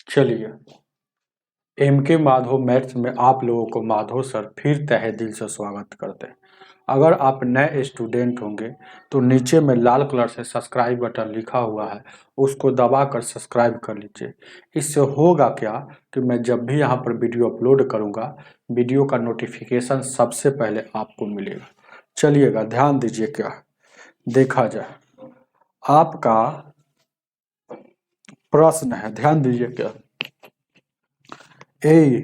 चलिए, एम के माधव मैथ्स में आप लोगों को माधव सर फिर तहे दिल से स्वागत करते हैं। अगर आप नए स्टूडेंट होंगे तो नीचे में लाल कलर से सब्सक्राइब बटन लिखा हुआ है, उसको दबाकर सब्सक्राइब कर लीजिए। इससे होगा क्या कि मैं जब भी यहाँ पर वीडियो अपलोड करूँगा, वीडियो का नोटिफिकेशन सबसे पहले आपको मिलेगा। चलिएगा, ध्यान दीजिए, क्या देखा जाए। आपका प्रश्न है, ध्यान दीजिए। क्या ए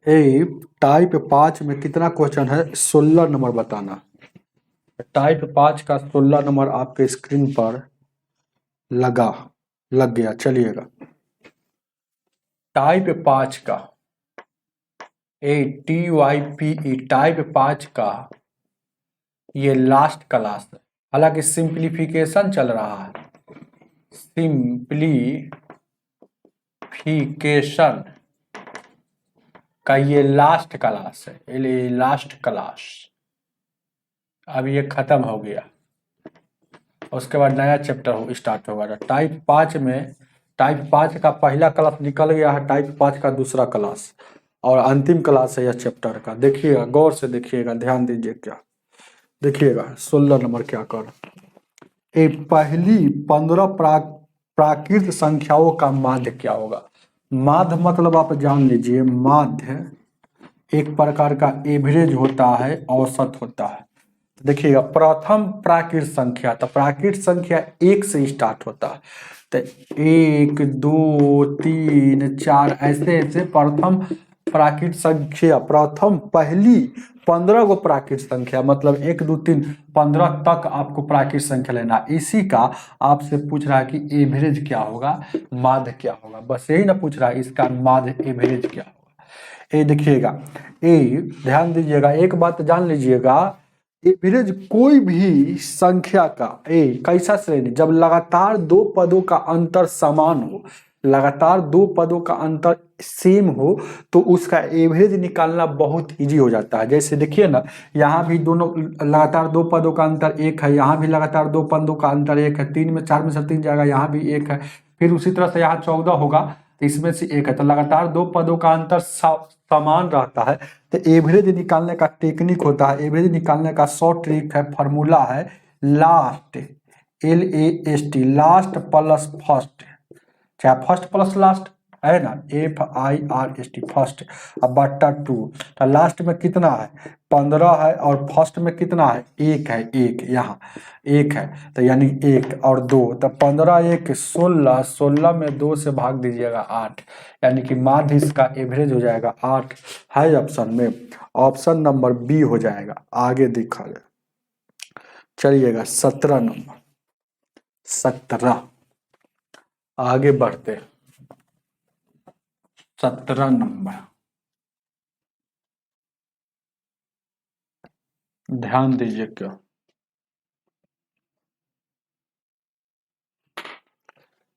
ए टाइप 5 में कितना क्वेश्चन है? 16 नंबर बताना। टाइप 5 का 16 नंबर आपके स्क्रीन पर लग गया। चलिएगा, टाइप 5 का TYPE टाइप 5 का ये लास्ट क्लास है। हालांकि सिंप्लीफिकेशन चल रहा है, सिंप्लीफिकेशन का ये लास्ट क्लास है। ये लास्ट क्लास अब ये खत्म हो गया, उसके बाद नया चैप्टर स्टार्ट होगा। टाइप 5 में टाइप 5 का पहला क्लास निकल गया है, टाइप 5 का दूसरा क्लास और अंतिम क्लास है यह चैप्टर का। देखिएगा, गौर से देखिएगा, ध्यान दीजिए। क्या देखिएगा, 16 नंबर क्या कर पहली 15 प्राकृत संख्याओं का माध्य क्या होगा? माध्य मतलब आप जान लीजिए, माध्य एक प्रकार का एवरेज होता है, औसत होता है। देखिएगा, प्रथम प्राकृत संख्या, तो प्राकृत संख्या 1 से स्टार्ट होता है। तो 1 2 3 4 ऐसे ऐसे प्रथम प्राकृत संख्या, प्रथम पहली 15 गो प्राकृत संख्या, मतलब 1 2 3 15 तक आपको प्राकृत संख्या लेना। इसी का आपसे पूछ रहा है कि एवरेज क्या होगा, माध्य क्या होगा। बस यही ना पूछ रहा है, इसका माध्य एवरेज क्या होगा। ये देखिएगा, ध्यान दीजिएगा, एक बात जान लीजिएगा, एवरेज कोई भी संख्या का कैसा श्रेणी, जब लगातार दो पदों का अंतर समान हो, लगातार दो पदों का अंतर सेम हो, तो उसका एवरेज निकालना बहुत इजी हो जाता है। जैसे देखिए ना, यहाँ भी दोनों लगातार दो पदों का अंतर 1 है, यहाँ भी लगातार दो पदों का अंतर 1 है, 3 में 4 में से 3 जाएगा, यहाँ भी 1 है, फिर उसी तरह से यहाँ 14 होगा, तो इसमें से 1 है। तो लगातार दो पदों का अंतर समान रहता है। तो एवरेज निकालने का टेक्निक होता है, एवरेज निकालने का शॉर्ट ट्रिक है, फॉर्मूला है last, LAST, last plus first, चाहे फर्स्ट प्लस लास्ट है ना, FIRST, फर्स्ट, अब बट्टा 2। तो लास्ट में कितना है? 15 है, और फर्स्ट में कितना है? 1 है, 1 यहाँ 1 है, तो यानी 1 और 2, तो 15 1 16, 16 में 2 से भाग दीजिएगा 8, यानी कि माध्य इसका एवरेज हो जाएगा 8 है ऑप्शन में। ऑप्शन नंबर बी हो जाएगा। आगे देखा जाए, चलिएगा 17 नंबर, 17 आगे बढ़ते, 17 नंबर ध्यान दीजिए। क्या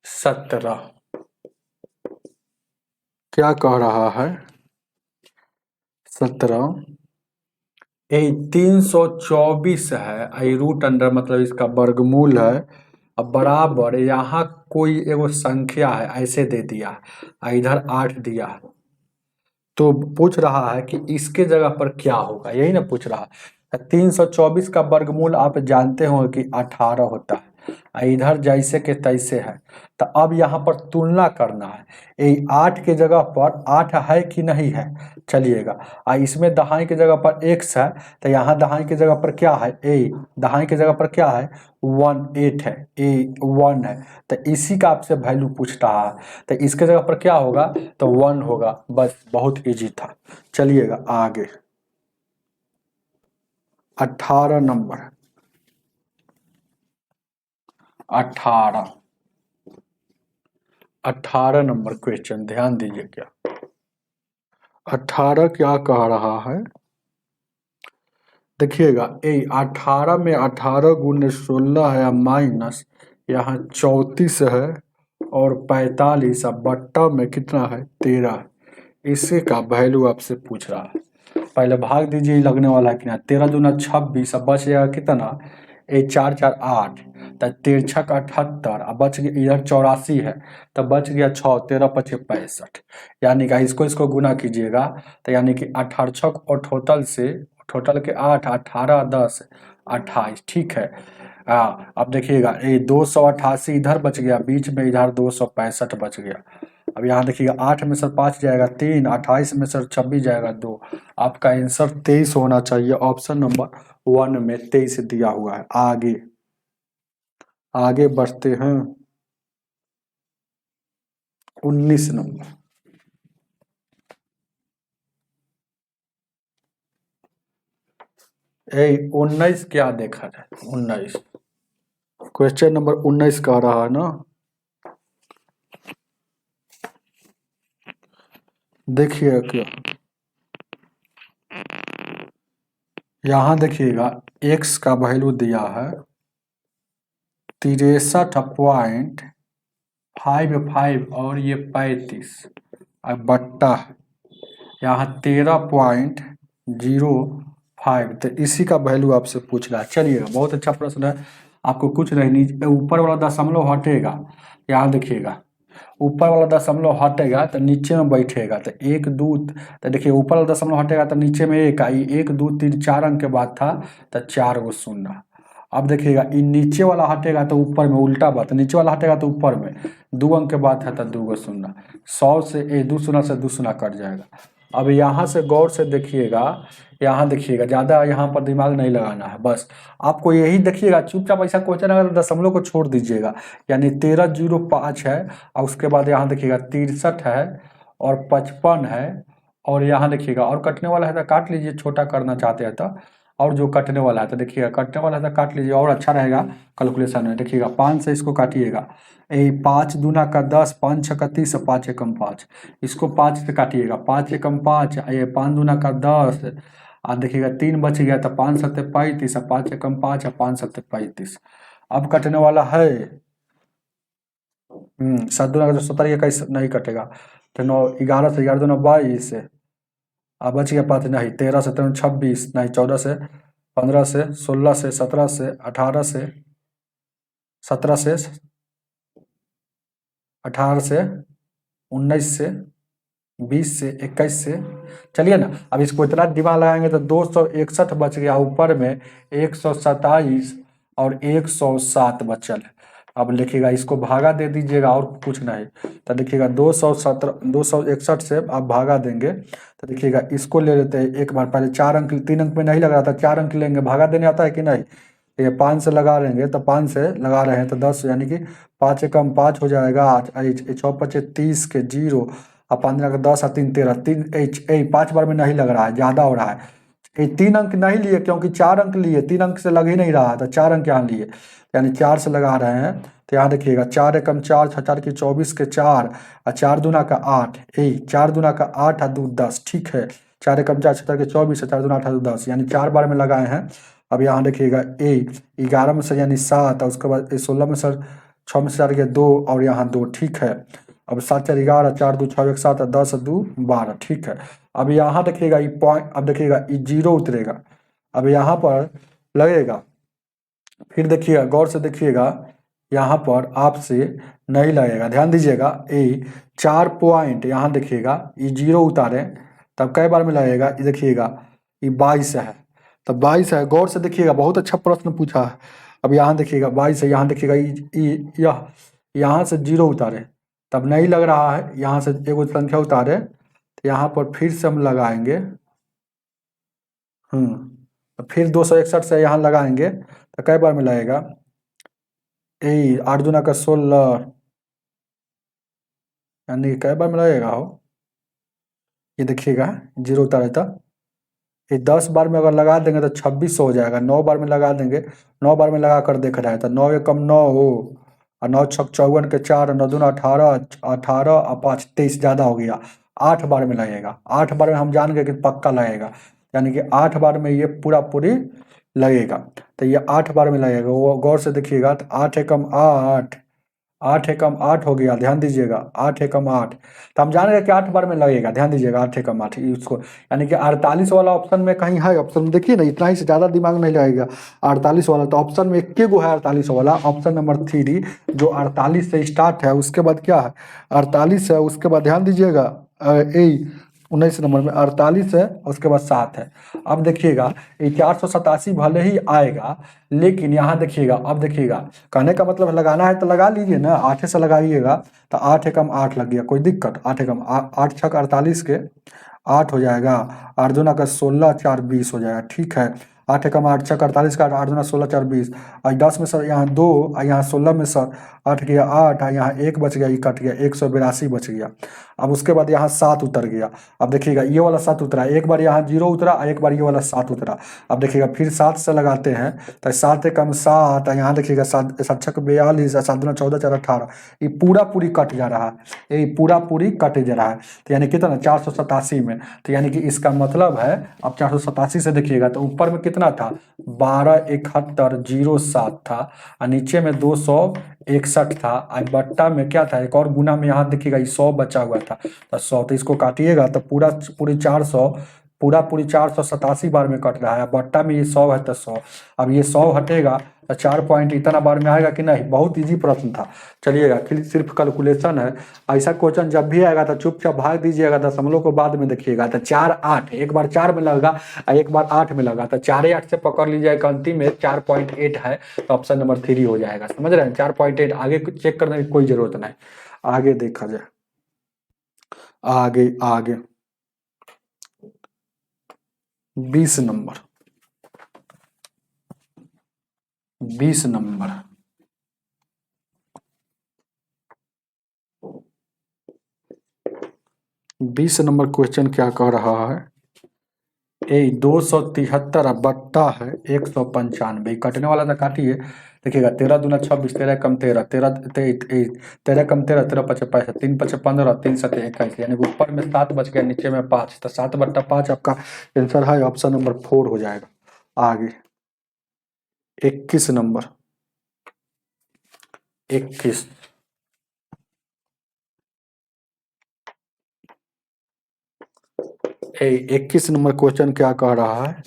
17 क्या कह रहा है? 17 324 है, रूट अंडर मतलब इसका वर्गमूल है, अब बराबर यहाँ कोई एगो संख्या है, ऐसे दे दिया, इधर 8 दिया है, तो पूछ रहा है कि इसके जगह पर क्या होगा, यही ना पूछ रहा है। 324 का वर्गमूल आप जानते हो कि 18 होता है, इधर जैसे के तैसे है। तो अब यहाँ पर तुलना करना है, ये 8 के जगह पर 8 है कि नहीं है। चलिएगा, इसमें दहाई के जगह पर x है, तो यहाँ दहाई के जगह पर क्या है? दहाई के जगह पर क्या है? 1 8 है, 1 है, तो इसी का आपसे वैल्यू पूछ रहा है, तो इसके जगह पर क्या होगा? तो 1 होगा। बस बहुत इजी था। चलिएगा आगे, 18 नंबर, 18 नंबर क्वेश्चन ध्यान दीजिए। क्या 18 क्या कह रहा है? देखिएगा, 18 में 18 गुने 16 है, माइनस यहाँ 34 है, और 45, अब बट्टा में कितना है? 13। इसी का वैल्यू आपसे पूछ रहा है। पहले भाग दीजिए, लगने वाला है कि ना। 13 दूना 26, अब बच जाएगा कितना? ये 4 4 8, तो 13 छक 78, अब बच गया इधर 84 है, तो बच गया 6, 13 पचे 65, यानी कि इसको गुना कीजिएगा तो यानी कि 18 छक और टोटल के 8, 18 10 28, ठीक है। अब देखिएगा ये 288 इधर बच गया, बीच में इधर 265 बच गया। अब यहाँ देखिएगा 8 में से 5 जाएगा 3, 28 में से 26 जाएगा 2, आपका आंसर 23 होना चाहिए। ऑप्शन नंबर 1 में 23 दिया हुआ है। आगे बढ़ते हैं 19 नंबर। ए 19 क्या देखा है? 19 क्वेश्चन नंबर 19 कह रहा है ना, देखिए क्या यहाँ देखिएगा x का वैल्यू दिया है 63.55 और ये 35, अब बट्टा है यहाँ 13.05, तो इसी का वैल्यू आपसे पूछ रहा है। चलिए बहुत अच्छा प्रश्न है, आपको कुछ नहीं, नीचे ऊपर वाला दशमलव हटेगा, यहाँ देखिएगा ऊपर वाला दशमलव हटेगा तो नीचे में बैठेगा, तो 1 2, तो देखिए ऊपर वाला दशमलव हटेगा तो नीचे में 1 आई, 1 2 3 4 अंक के बाद था तो 4 गो शून्य। अब देखिएगा नीचे वाला हटेगा तो ऊपर में, उल्टा बात, नीचे वाला हटेगा तो ऊपर में 2 अंक के बाद है तो 2 गो शून्य, 100 से 2 शून्य से 2 शून्य कट जाएगा। अब यहाँ से गौर से देखिएगा, यहाँ देखिएगा, ज़्यादा यहाँ पर दिमाग नहीं लगाना है, बस आपको यही देखिएगा, चुपचाप ऐसा क्वेश्चन अगर दशमलव को छोड़ दीजिएगा, यानी 1305 है और उसके बाद यहाँ देखिएगा 63 है और 55 है, और यहाँ देखिएगा और कटने वाला है तो काट लीजिए, छोटा करना चाहते हैं तो, और जो कटने वाला है तो देखिएगा कटने वाला है तो काट लीजिए और अच्छा रहेगा कैलकुलेशन में। देखिएगा 5 से इसको काटिएगा, 5 दूना का 10, 5 छक्का 30, 5 एकम 5, इसको 5 से काटिएगा, 5 एकम 5, ये 5 दूना का 10, और देखिएगा 3 बच गया तो 5 सत्ते 35, 5 एकम 5 और 5 सत्ते 35। अब कटने वाला है 7 दूना का 17, ये कैसे नहीं कटेगा, तो 9 11 से 11 दूना 22, अब बच गया 5 नहीं, 13 से 3 26 नहीं, 14 से 15 से 16 से 17 से 18 से 17 से 18 से 19 से 20 से 21 से, चलिए ना। अब इसको इतना दिमाग लगाएंगे तो 261 बच गया, ऊपर में 127 और 107 बचल है। अब लिखिएगा, इसको भागा दे दीजिएगा और कुछ नहीं, तो देखिएगा 261 से आप भागा देंगे तो देखिएगा इसको ले लेते हैं एक बार, पहले 4 अंक 3 अंक में नहीं लग रहा था, 4 अंक लेंगे, भागा देने आता है कि नहीं, ये 5 से लगा लेंगे, तो 5 से लगा रहे हैं तो 10, यानी कि 5 एकम 5 हो जाएगा, 6 पचे 30 के 0 और 15 का 10 और 3 13, 5 बार में नहीं लग रहा है, ज़्यादा हो रहा है, ये 3 अंक नहीं लिए क्योंकि 4 अंक लिए, 3 अंक से लग ही नहीं रहा था, 4 अंक यहाँ लिए, यानी 4 से लगा रहे हैं। तो यहाँ देखिएगा 4 एकम 4, 4 की 24 के 4 और 4 दूना का 8, 4 दूना का 8 और 2 10, ठीक है, 4 एकम 4, 4 के 24 और 4 दूना 8 और 2 10, यानी 4 बार में लगाए हैं। अब यहाँ देखिएगा 11 में से यानी 7 और उसके बाद 16 में से 6 में से 4 के 2 और यहाँ 2, ठीक है। अब 7 4 11, 4 2 6 1 7, 10 2 12, ठीक है। अब यहाँ देखिएगा ये पॉइंट, अब देखिएगा ये 0 उतरेगा, अब यहाँ पर लगेगा, फिर देखिएगा गौर से देखिएगा, यहाँ पर आपसे नहीं लगेगा, ध्यान दीजिएगा, 4 पॉइंट यहाँ देखिएगा ये 0 उतारे तब कई बार में लगेगा, ये देखिएगा ये 22 है, तब 22 है, गौर से देखिएगा, बहुत अच्छा प्रश्न पूछा है। अब यहाँ देखिएगा 22 है, यहाँ देखिएगा यह यहाँ से 0 उतारे तब नहीं लग रहा है, यहाँ से एक संख्या उतारे तो यहाँ पर फिर से हम लगाएंगे, फिर 261 से यहाँ लगाएंगे तो कई बार में लगेगा, 8 दूना का 16, यानी कई बार में लगेगा हो, ये देखिएगा 0 उतारे था, ये 10 बार में अगर लगा देंगे तो 26 हो जाएगा, 9 बार में लगा देंगे, 9 बार में लगा कर देख रहा है तो 9 एकम 9 हो, और 9 छक 54 के 4, 9 दूना 18, 18 और 5 23, ज़्यादा हो गया, 8 बार में लगेगा, 8 बार में हम जान गए कि पक्का लगेगा, यानी कि 8 बार में ये पूरी लगेगा, तो ये 8 बार में लगेगा, वो गौर से देखिएगा, तो 8 एकम 8 8 एकम 8 हो गया, ध्यान दीजिएगा 8 एकम 8। तो हम जान रहे हैं कि 8 बार में लगेगा, ध्यान दीजिएगा 8 एकम 8 उसको, यानी कि 48 वाला ऑप्शन में कहीं है, ऑप्शन देखिए ना, इतना ही से ज़्यादा दिमाग नहीं लगेगा। 48 वाला तो ऑप्शन में एक गो है 48 वाला, ऑप्शन नंबर 3 जो 48 से स्टार्ट है। उसके बाद क्या है, 48 है, उसके बाद ध्यान दीजिएगा 19 नंबर में 48 है, उसके बाद 7 है। अब देखिएगा ये 487 भले ही आएगा, लेकिन यहाँ देखिएगा, अब देखिएगा कहने का मतलब लगाना है तो लगा लीजिए ना, 8 से लगाइएगा तो 8 एकम 8 लग गया, कोई दिक्कत। 8 एकम 8 छक 48 के 8 हो जाएगा, 8 दूना का 16 4 20 हो जाएगा, ठीक है। 8 एकम 8 छक 48 का 8 दूना 16 4 20, और 10 में सर यहाँ 2, और यहाँ 16 में सर 8 गया 8, और यहाँ 1 बच गया, ये कट गया, 182 बच गया। अब उसके बाद यहाँ 7 उतर गया। अब देखिएगा ये वाला 7 उतरा, एक बार यहाँ 0 उतरा, एक बार ये वाला 7 उतरा। अब देखिएगा फिर 7 से लगाते हैं तो 7 एकम 7, यहाँ देखिएगा 7 7 छक 42, 7 दूना 14 4 18, ये पूरा पूरी कट जा रहा है, ये पूरा पूरी कट जा रहा है। तो यानी कितना 487 में, तो यानी कि इसका मतलब है अब 487 से देखिएगा तो ऊपर में कितना था 127107 था, और नीचे में 261 था, आज बट्टा में क्या था, एक और गुना में यहाँ देखिएगा 100 बचा हुआ था, तो 100, तो इसको काटिएगा तो पूरा पूरी 400, पूरा पूरी 487 बार में कट रहा है, बट्टा में ये 100 है तो 100। अब ये 100 हटेगा तो 4 पॉइंट इतना बार में आएगा कि नहीं, बहुत इजी प्रश्न था। चलिएगा सिर्फ कैलकुलेशन है, ऐसा क्वेश्चन जब भी आएगा तो चुपचाप भाग दीजिएगा, दशमलव को बाद में देखिएगा। तो 4 8 एक बार 4 में लगा, एक बार 8 में लगा, तो 4 8 से पकड़ लीजिएगा, अंतिम में 4.8 है तो ऑप्शन नंबर 3 हो जाएगा, समझ रहे हैं। 4.8 आगे चेक करने की कोई जरूरत नहीं, आगे देखा जाए, आगे आगे 20 नंबर, 20 नंबर 20 नंबर क्वेश्चन क्या कह रहा है, 273 बट्टा है 195, कटने वाला था, काटिए। देखिएगा 13 दूना 26, 13 कम 13, 13 कम 13, 13 पचे 65, 3 पचे 15, 3 सते 21, यानी ऊपर में 7 बच गया, नीचे में 5, तो 7 बट्टा 5 आपका आंसर है, ऑप्शन नंबर 4 हो जाएगा। आगे 21 नंबर, 21 21 नंबर क्वेश्चन क्या कह रहा है,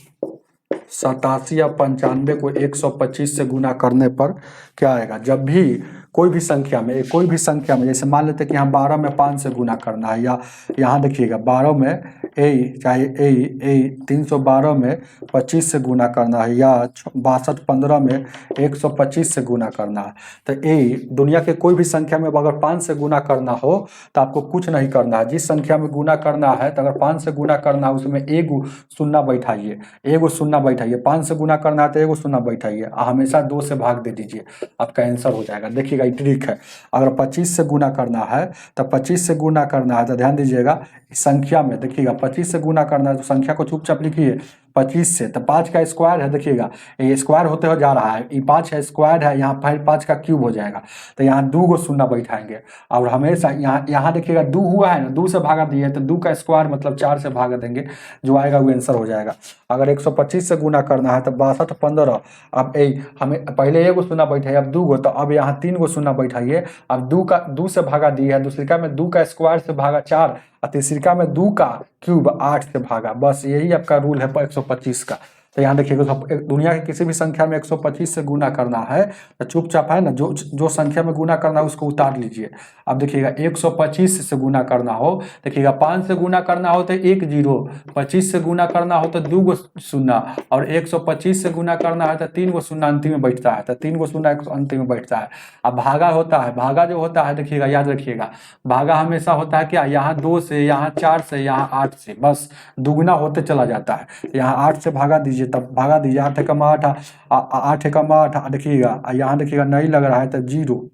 87 या 95 को 125 से गुना करने पर क्या आएगा। जब भी कोई भी संख्या में जैसे मान लेते हैं कि यहाँ 12 में 5 से गुना करना है, या यहाँ देखिएगा 12 में चाहे 312 में 25 से गुना करना है, या 62 15 में 125 से गुना करना है, तो दुनिया के कोई भी संख्या में अगर 5 से गुना करना हो तो आपको कुछ नहीं करना है। जिस संख्या में गुना करना है तो अगर 5 से गुना करना है उसमें एक शून्य बैठाइए, एगो शून्य बैठाइए, 5 से गुना करना है तो एगो शून्य बैठाइए, हमेशा 2 से भाग दे दीजिए, आपका आंसर हो जाएगा। देखिएगा ये ट्रिक है, अगर 25 से गुना करना है तो 25 से गुना करना है तो ध्यान दीजिएगा संख्या में, देखिएगा 25 से गुना करना है तो संख्या को चुपचाप लिखिए 25 से, तो 5 का स्क्वायर है, देखिएगा ये स्क्वायर होते हो जा रहा है, ये 5 है स्क्वायर है, यहाँ फिर 5 का क्यूब हो जाएगा, तो यहाँ 2 गो शून्य बैठाएंगे, और हमेशा यहाँ देखिएगा 2 हुआ है ना, 2 से भागा दिए तो 2 का स्क्वायर मतलब 4 से भागा देंगे, जो आएगा वो आंसर हो जाएगा। अगर 125 से गुना करना है तो 62 15, अब हमें पहले एगो शून्य बैठाइए, अब 2 गो, तो अब यहाँ 3 गो शून्य बैठाइए, अब 2 से भागा दिए है, दूसरिका में 2 का स्क्वायर से भागा 4, और तीसरिका में 2 का क्यूब 8 से भागा, बस यही आपका रूल है 125 का। तो यहाँ देखिएगा दुनिया की किसी भी संख्या में 125 से गुना करना है तो चुपचाप है ना, जो संख्या में गुना करना है उसको उतार लीजिए। अब देखिएगा 125 से गुना करना हो, देखिएगा 5 से गुना करना हो तो 1 0, 25 से गुना करना हो तो 2 गो शून्य, और 125 से गुना करना है तो 3 गो शून्य अंतिम में बैठता है, तो 3 गो शून्य अंतिम में बैठता है। अब भागा होता है, भागा जो होता है देखिएगा, याद रखिएगा भागा हमेशा होता है क्या, यहाँ 2 से, यहाँ 4 से, यहाँ 8 से, बस दुगुना होते चला जाता है। यहाँ 8 से भागा दीजिए, तब भागा दीजिए, 8 एकम 8, 8 एकम 8, देखिएगा यहाँ देखिएगा नहीं लग रहा है तो 0,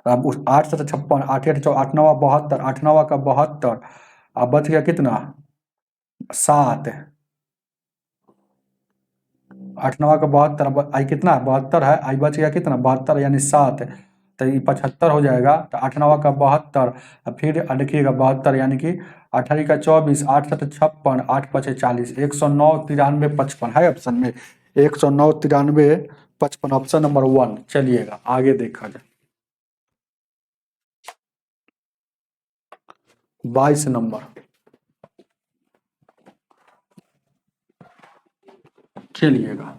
अब उस 8 से तो 56, 8 8 8 9 72, 8 9 का 72, अब बच गया कितना 7, 8 9 का 72, आई कितना 72 है, आई बच गया कितना 72 यानी 7, तो ये 75 हो जाएगा, तो 8 9 का 72, फिर देखिएगा 72 यानी कि 18 का 24, 8 7 56, 8 5 40, 109 93 55 है ऑप्शन में, 109 93 55 ऑप्शन नंबर 1। चलिएगा आगे देखा जाए। 22 नंबर। चलिएगा,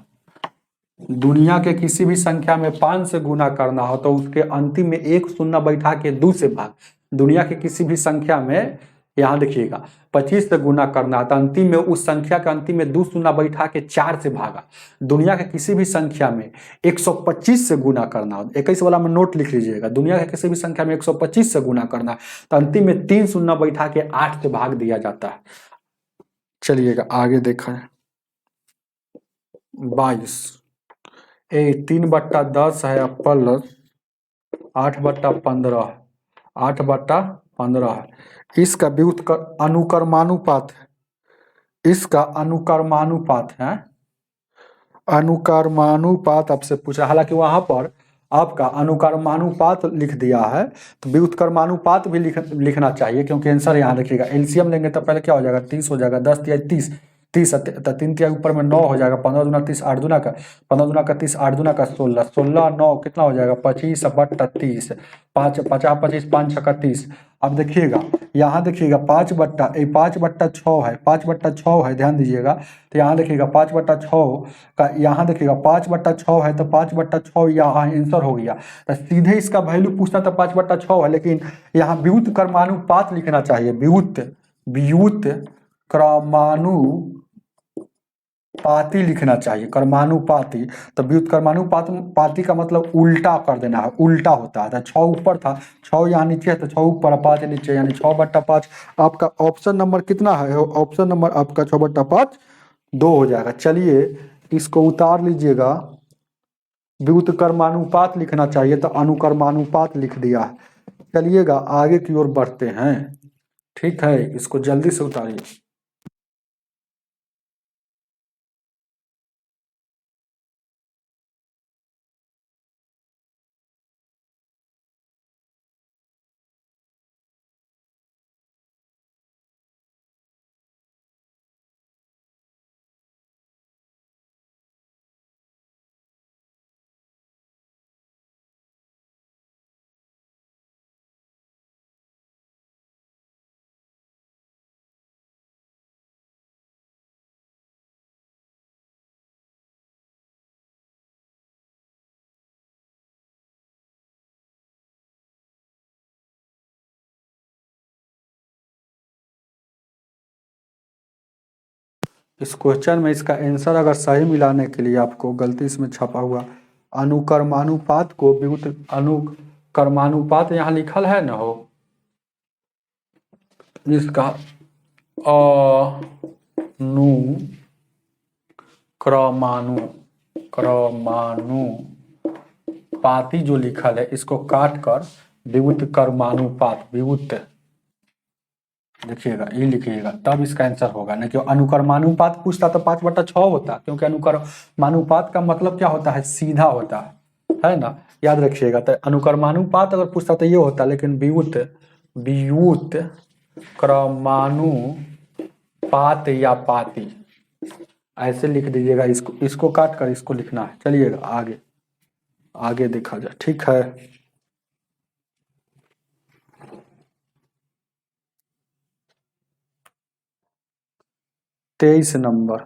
दुनिया के किसी भी संख्या में 5 से गुना करना हो तो उसके अंतिम में एक शून्य बैठा के 2 से भाग। दुनिया के किसी भी संख्या में, यहाँ देखिएगा, 25 से गुना करना है तो अंतिम में उस संख्या के अंतिम में 2 शून्य बैठा के 4 से भागा। दुनिया के किसी भी संख्या में 125 से गुना करना हो, 21 वाला में नोट लिख लीजिएगा, दुनिया के किसी भी संख्या में 125 से गुना करना तो अंतिम में 3 शून्य बैठा के 8 से भाग दिया जाता है। चलिएगा आगे देखा है। 22 3/10 है प्लस 8/15, 8/15 है। इसका अनुकर्मानुपात है, इसका अनुकर्मानुपात है, अनुकर्मानुपात आपसे पूछा, हालांकि वहां पर आपका अनुकर्मानुपात लिख दिया है तो व्युत्क्रमानुपात भी लिखना चाहिए, क्योंकि आंसर यहाँ लिखिएगा। एलसीएम लेंगे तो पहले क्या हो जाएगा, 30 हो जाएगा, 10 तिया 30, 30 3 तिया ऊपर में 9 हो जाएगा, 15 दूना 30, 8 दूना का 15 दूना का 30, 8 दूना का 16, 16 9 कितना हो जाएगा, 25/30, 5 50 25 5 6 30। अब देखिएगा, यहाँ देखिएगा 5/6 है, 5/6 है, ध्यान दीजिएगा। तो यहाँ देखिएगा 5/6 का, यहाँ देखिएगा 5/6 है तो 5/6 यहाँ आंसर हो गया। तो सीधे इसका वैल्यू पूछना तो 5/6 है, लेकिन यहाँ व्युत्क्रमानुपात लिखना चाहिए, व्युत्क्रमानुपाती लिखना चाहिए, कर्मानुपाती। तो व्युत्क्रमानुपाती का मतलब उल्टा कर देना है, उल्टा होता है। 6 ऊपर था, 6 यहाँ नीचे है तो 6 ऊपर 5 नीचे, यानी 6/5। आपका ऑप्शन नंबर कितना है, ऑप्शन नंबर आपका 6/5 2 हो जाएगा। चलिए इसको उतार लीजिएगा, व्युत्क्रमानुपात लिखना चाहिए तो अनुकर्मानुपात लिख दिया है। चलिएगा आगे की ओर बढ़ते हैं, ठीक है, इसको जल्दी से उतारिए। इस क्वेश्चन में इसका आंसर अगर सही मिलाने के लिए आपको गलती इसमें छपा हुआ अनुकर्मानुपात को अनुकर्मानुपात यहाँ लिखल है ना, हो इसका क्रमानुपाती जो लिखल है इसको काट कर व्युत्क्रमानुपात, देखिएगा ये लिखिएगा, तब इसका आंसर होगा। नहीं कि अनुकर्मानुपात पूछता तो 5/6 होता, क्योंकि अनुकर्मानुपात का मतलब क्या होता है, सीधा होता है ना, याद रखिएगा। तो अनुकर्मानुपात अगर पूछता तो ये होता, लेकिन व्युत्क्रमानुपात या पाती ऐसे लिख दीजिएगा। इसको काट कर इसको लिखना है। चलिएगा आगे, आगे देखा जाए, ठीक है। तेईस नंबर,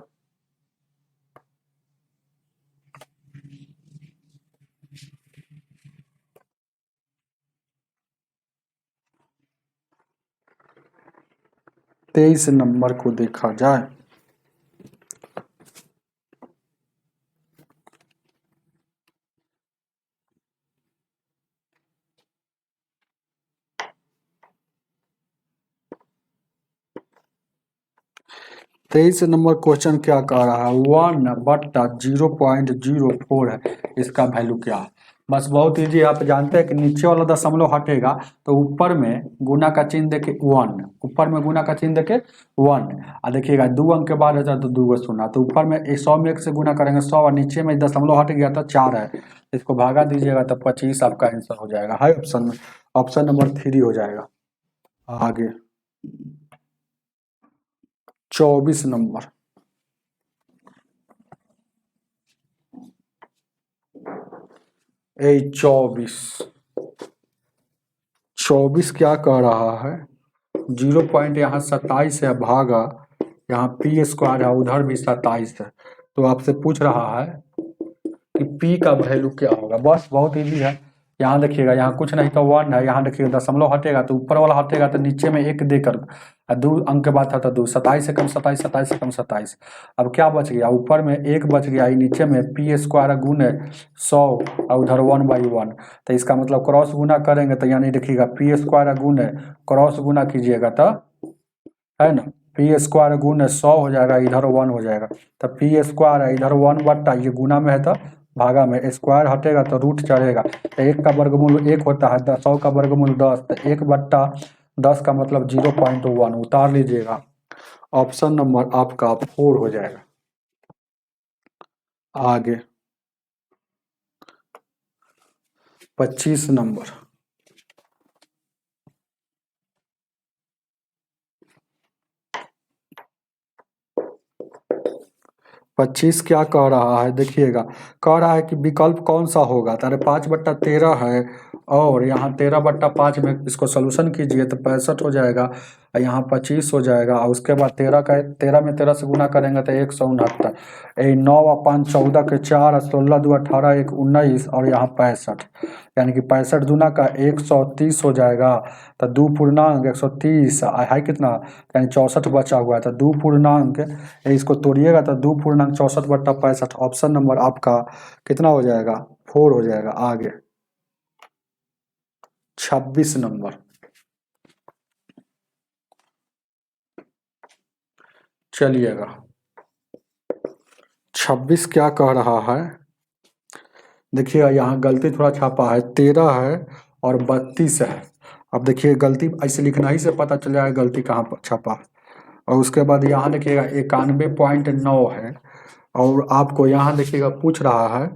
तेईस नंबर को देखा जाए। तेईस नंबर क्वेश्चन क्या कह रहा है, 1/0.04 है, इसका वैल्यू क्या है। बस बहुत ईजी, आप जानते हैं कि नीचे वाला दशमलव हटेगा तो ऊपर में गुना का चिन्ह देके 1, ऊपर में गुना का चिन्ह देके 1, और देखिएगा 2 अंक के बाद है तो 2 शून्य, तो ऊपर में 100 में 1 से गुना करेंगे 100, और नीचे में दशमलव हट गया तो 4 है, इसको भागा दीजिएगा तो 25 आपका आंसर हो जाएगा, है ऑप्शन में, ऑप्शन नंबर 3 हो जाएगा। आगे 24 नंबर, ए 24 क्या कह रहा है, जीरो पॉइंट यहाँ 27 है भागा यहाँ पी स्क्वायर है, उधर भी 27 है। तो आपसे पूछ रहा है कि पी का वैल्यू क्या होगा। बस बहुत इजी है। यहाँ देखिएगा, यहाँ कुछ नहीं तो 1 है, यहाँ देखिएगा दशमलव हटेगा तो ऊपर वाला हटेगा तो नीचे में 1 देकर 2 अंक के बाद था तो 2, 27 से कम 27, 27 से कम 27। अब क्या बच गया, ऊपर में 1 बच गया, नीचे में पी स्क्वायर गुने 100 और उधर 1/1। तो इसका मतलब क्रॉस गुना करेंगे तो यानी देखिएगा पी स्क्वायर गुने क्रॉस गुना कीजिएगा तो है ना, पी स्क्वायर गुने 100 हो जाएगा, इधर 1 हो जाएगा। तो पी स्क्वायर है, इधर 1 बट्टा ये गुना में है तो भागा में, स्क्वायर हटेगा तो रूट चढ़ेगा। तो 1 का वर्गमूल 1 होता है, 100 का वर्गमूल 10, तो 1/10 का मतलब 0.1 उतार लीजिएगा। ऑप्शन नंबर आपका 4 हो जाएगा। आगे 25 नंबर। 25 क्या कह रहा है, देखिएगा कह रहा है कि विकल्प कौन सा होगा। तारे 5/13 है और यहाँ 13/5 में इसको सोल्यूशन कीजिए तो 65 हो जाएगा, और यहाँ 25 हो जाएगा, और उसके बाद 13 में 13 से गुना करेंगे तो 169। 9 और 5 14 के 4, 16 2 18 1 19 और यहाँ 65, यानी कि 65 दूना का 130 हो जाएगा। तो 2 पूर्णांक 130 है कितना, यानी 64 बचा हुआ है। तो 2 पूर्णांक, इसको तोड़िएगा तो 2 पूर्णांक 64/65। ऑप्शन नंबर आपका कितना हो जाएगा, 4 हो जाएगा। आगे 26 नंबर। चलिएगा 26 क्या कह रहा है, देखिएगा यहाँ गलती थोड़ा छापा है, 13 है और 32 है। अब देखिए गलती ऐसे लिखना ही से पता चल जाएगा गलती कहाँ पर छापा है। और उसके बाद यहाँ देखिएगा 91.9 है, और आपको यहाँ देखिएगा पूछ रहा है,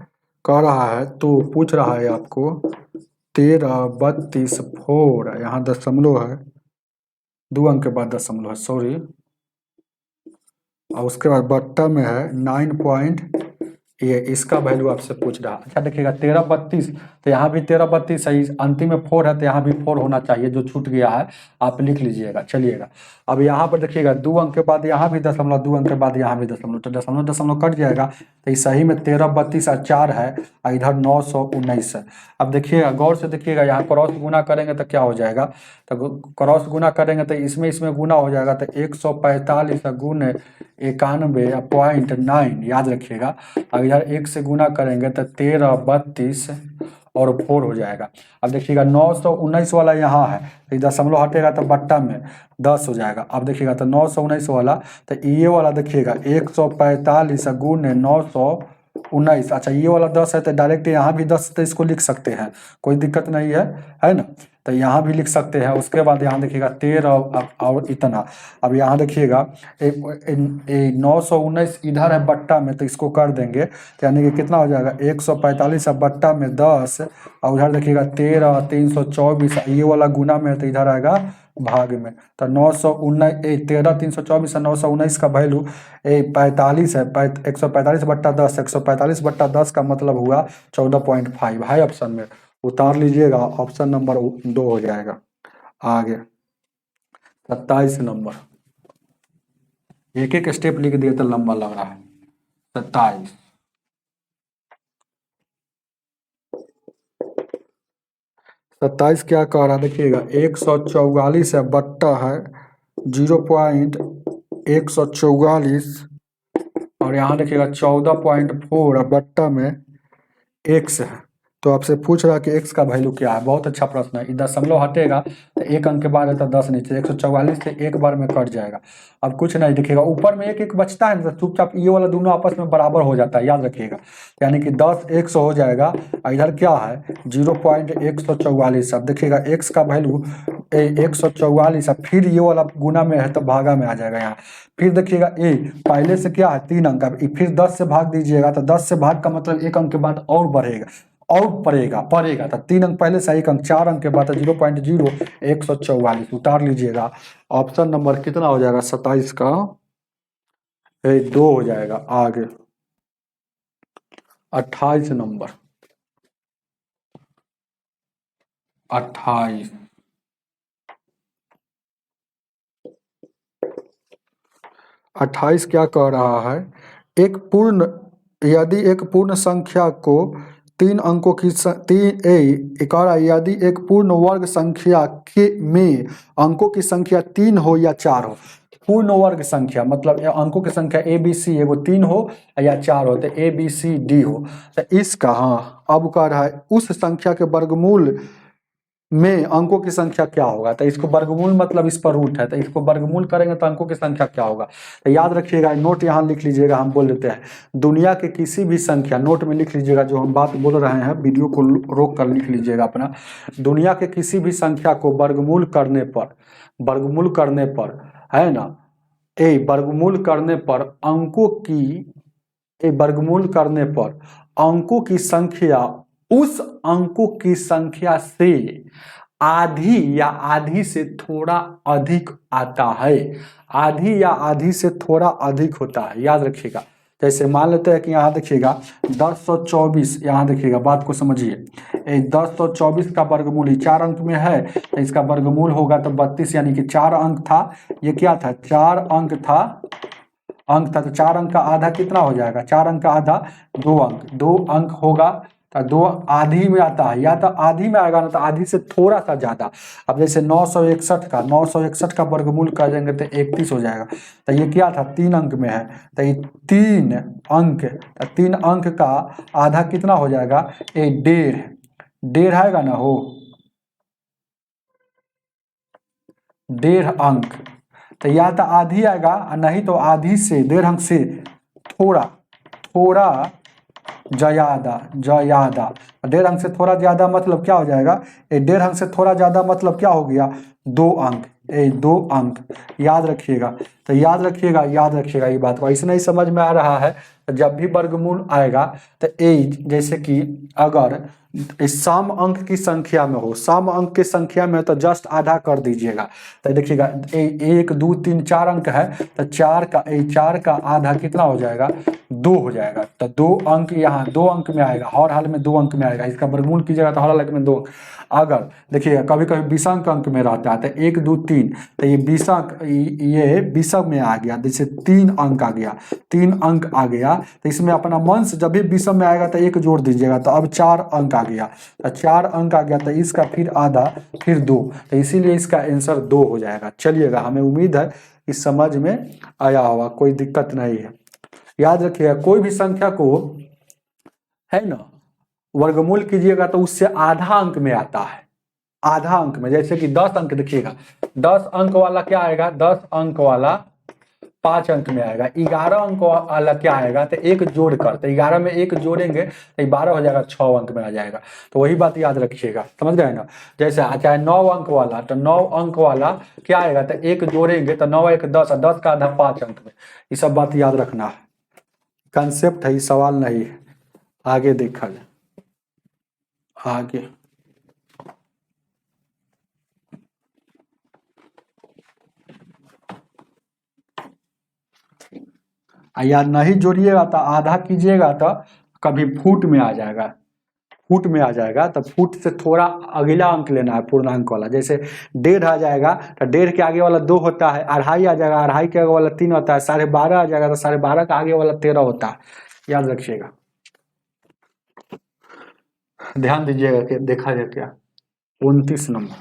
कह रहा है तो पूछ रहा है आपको 13 32 4, यहाँ दशमलव है, 2 अंक के बाद दशमलव है, सॉरी। और उसके बाद बट्टा में है 9 ये इसका वैल्यू आपसे पूछ रहा है। अच्छा देखिएगा 13 32, तो यहाँ भी 13 32 है, अंतिम में 4 है तो यहाँ भी 4 होना चाहिए, जो छूट गया है आप लिख लीजिएगा। चलिएगा अब यहाँ पर देखिएगा 2 अंक के बाद यहाँ भी दशमलव, 2 अंक के बाद यहाँ भी दशमलव, तो दशमलव दशमलव कट जाएगा। तो ये सही में 13 32 और 4 है, और इधर 919 है। अब देखिएगा गौर से देखिएगा, यहाँ क्रॉस गुना करेंगे तो क्या हो जाएगा, तो क्रॉस गुना करेंगे तो इसमें गुना हो जाएगा, तो 145 गुने 91.9 याद रखिएगा। अब इधर 1 से गुना करेंगे तो 13 32 और 4 हो जाएगा। अब देखिएगा 919 वाला यहाँ है, तो दशमलव हटेगा तो बट्टा में 10 हो जाएगा। अब देखिएगा तो 919 वाला, तो ये वाला देखिएगा 145 गुने 919। अच्छा ये वाला 10 है तो डायरेक्ट यहाँ भी 10 तो इसको लिख सकते हैं, कोई दिक्कत नहीं है ना। तो यहाँ भी लिख सकते हैं। उसके बाद यहाँ देखिएगा 13 और इतना। अब यहाँ देखिएगा 919 इधर है बट्टा में, तो इसको कर देंगे तो यानी कि कितना हो जाएगा 145 बट्टा में 10, और उधर देखिएगा 13 324, ये वाला गुना में है तो इधर आएगा भाग में। तो 919 13 324 और 919 का वैल्यू 45 है, 145/10, 145/10 का मतलब हुआ 14.5 है ऑप्शन में, उतार लीजिएगा। ऑप्शन नंबर 2 हो जाएगा। आगे 27 नंबर, एक एक स्टेप लिख दिए तो लंबा लग रहा है। 27 27 क्या कह रहा है, देखिएगा 144 है बट्टा है 0.144, और यहाँ देखिएगा 14.4 बट्टा में एक्स है। तो आपसे पूछ रहा है कि एक्स का वैल्यू क्या है। बहुत अच्छा प्रश्न है। दशमलव हटेगा तो 1 अंक के बाद रहता 10 नीचे, 144 से एक बार में कट जाएगा। अब कुछ नहीं दिखेगा, ऊपर में 1 1 बचता है ना, तो चुपचाप ये वाला दोनों आपस में बराबर हो जाता है, याद रखिएगा। यानी कि 10 100 हो जाएगा, और इधर क्या है 0.144। अब देखिएगा एक्स का वैल्यू 144, फिर ये वाला गुना में है तो भागा में आ जाएगा यहाँ। फिर देखिएगा ए पहले से क्या है 3 अंक, अब फिर 10 से भाग दीजिएगा, तो 10 से भाग का मतलब 1 अंक के बाद और बढ़ेगा और पड़ेगा तो 3 अंक पहले से 1 अंक, 4 अंक के बाद 0.0144 उतार लीजिएगा। ऑप्शन नंबर कितना हो जाएगा 27 का 2 हो जाएगा। आगे 28 नंबर। 28 28 क्या कह रहा है, यदि एक पूर्ण संख्या को 3 अंकों की कह रहा है यदि एक पूर्ण वर्ग संख्या के में अंकों की संख्या 3 हो या 4 हो। पूर्ण वर्ग संख्या मतलब अंकों की संख्या ए बी सी एगो 3 हो या 4 हो, तो ए बी सी डी हो, तो इसका हाँ अब कह रहा है उस संख्या के वर्गमूल में अंकों की संख्या क्या होगा। तो इसको वर्गमूल मतलब इस पर रूट है, तो इसको वर्गमूल करेंगे तो अंकों की संख्या क्या होगा। तो याद रखिएगा, नोट यहाँ लिख लीजिएगा, हम बोल देते हैं दुनिया के किसी भी संख्या, नोट में लिख लीजिएगा जो हम बात बोल रहे हैं, वीडियो को रोक कर लिख लीजिएगा अपना। दुनिया के किसी भी संख्या को वर्गमूल करने पर है ना, वर्गमूल करने पर अंकों की संख्या उस अंकों की संख्या से आधी या आधी से थोड़ा अधिक आता है, आधी या आधी से थोड़ा अधिक होता है। याद रखिएगा, जैसे मान लेते हैं कि यहाँ देखिएगा 1024, यहाँ देखिएगा बात को समझिए, 1024 का वर्गमूल 4 अंक में है, तो इसका वर्गमूल होगा तो 32, यानी कि 4 अंक था, ये क्या था 4 अंक था, तो 4 अंक का आधा कितना हो जाएगा, 4 अंक का आधा 2 अंक, 2 अंक होगा तो 2 आधी में आता है, या तो आधी में आएगा ना तो आधी से थोड़ा सा ज्यादा। अब जैसे 961 का वर्गमूल कर देंगे तो 31 हो जाएगा, तो ये क्या था 3 अंक में है, तो ये 3 अंक का आधा कितना हो जाएगा, 1.5 आएगा ना हो, 1.5 अंक, तो या तो आधी आएगा नहीं तो आधी से 1.5 अंक से थोड़ा ज्यादा 1.5 अंक से थोड़ा ज्यादा मतलब क्या हो जाएगा, 1.5 अंक से थोड़ा ज्यादा मतलब क्या हो गया 2 अंक, 2 अंक। याद रखिएगा, तो याद रखिएगा ये बात को, ऐसे नहीं समझ में आ रहा है, जब भी वर्गमूल आएगा तो जैसे कि अगर सम अंक की संख्या में हो, सम अंक की संख्या में तो जस्ट आधा कर दीजिएगा। तो देखिएगा 1 2 3 4 अंक है, तो 4 का आधा कितना हो जाएगा 2 हो जाएगा, तो 2 अंक यहाँ 2 अंक में आएगा, हर हाल में 2 अंक में आएगा, इसका वर्गमूल कीजिएगा तो हर हाल में 2 अंक। अगर देखिएगा कभी कभी 20 अंक में रहता है, तो 1 2 3, तो ये 20 अंक, ये 20 में आ गया, जैसे 3 अंक आ गया, 3 अंक आ गया, तो इसमें अपना मन से जब भी 20 में आएगा तो 1 जोड़ दीजिएगा, तो अब 4 अंक आ गया, तो 4 अंक आ गया, तो इसका फिर आधा फिर 2, तो इसीलिए इसका आंसर 2 हो जाएगा। चलिएगा, हमें उम्मीद है कि समझ में आया होगा, कोई दिक्कत नहीं है। याद रखिएगा, कोई भी संख्या को है ना वर्गमूल कीजिएगा तो उससे आधा अंक में आता है, आधा अंक में, जैसे कि 10 अंक देखिएगा, 10 अंक वाला क्या आएगा, 10 अंक वाला 5 अंक में आएगा, 11 अंक वाला क्या आएगा, तो 1 जोड़ कर, तो 11 में 1 जोड़ेंगे तो 12 हो जाएगा, 6 अंक में आ जाएगा। तो वही बात याद रखिएगा, समझ गए ना। जैसे चाहे 9 अंक वाला, तो 9 अंक वाला क्या आएगा, तो 1 जोड़ेंगे तो 9 1 10, 10 का आधा 5 अंक में। ये सब बात याद रखना है, कंसेप्ट है, सवाल नहीं है। आगे देखा जाए, आगे या नहीं जोड़िएगा तो आधा कीजिएगा तो कभी फुट में आ जाएगा, तो फुट से थोड़ा अगला अंक लेना है पूर्णांक वाला। जैसे 1.5 आ जाएगा तो 1.5 के आगे वाला 2 होता है, 2.5 आ जाएगा, 2.5 के आगे वाला 3 होता है, 12.5 आ जाएगा तो 12.5 का आगे वाला 13 होता है। याद रखिएगा, ध्यान दीजिएगा कि देखा जाए क्या 29 नंबर,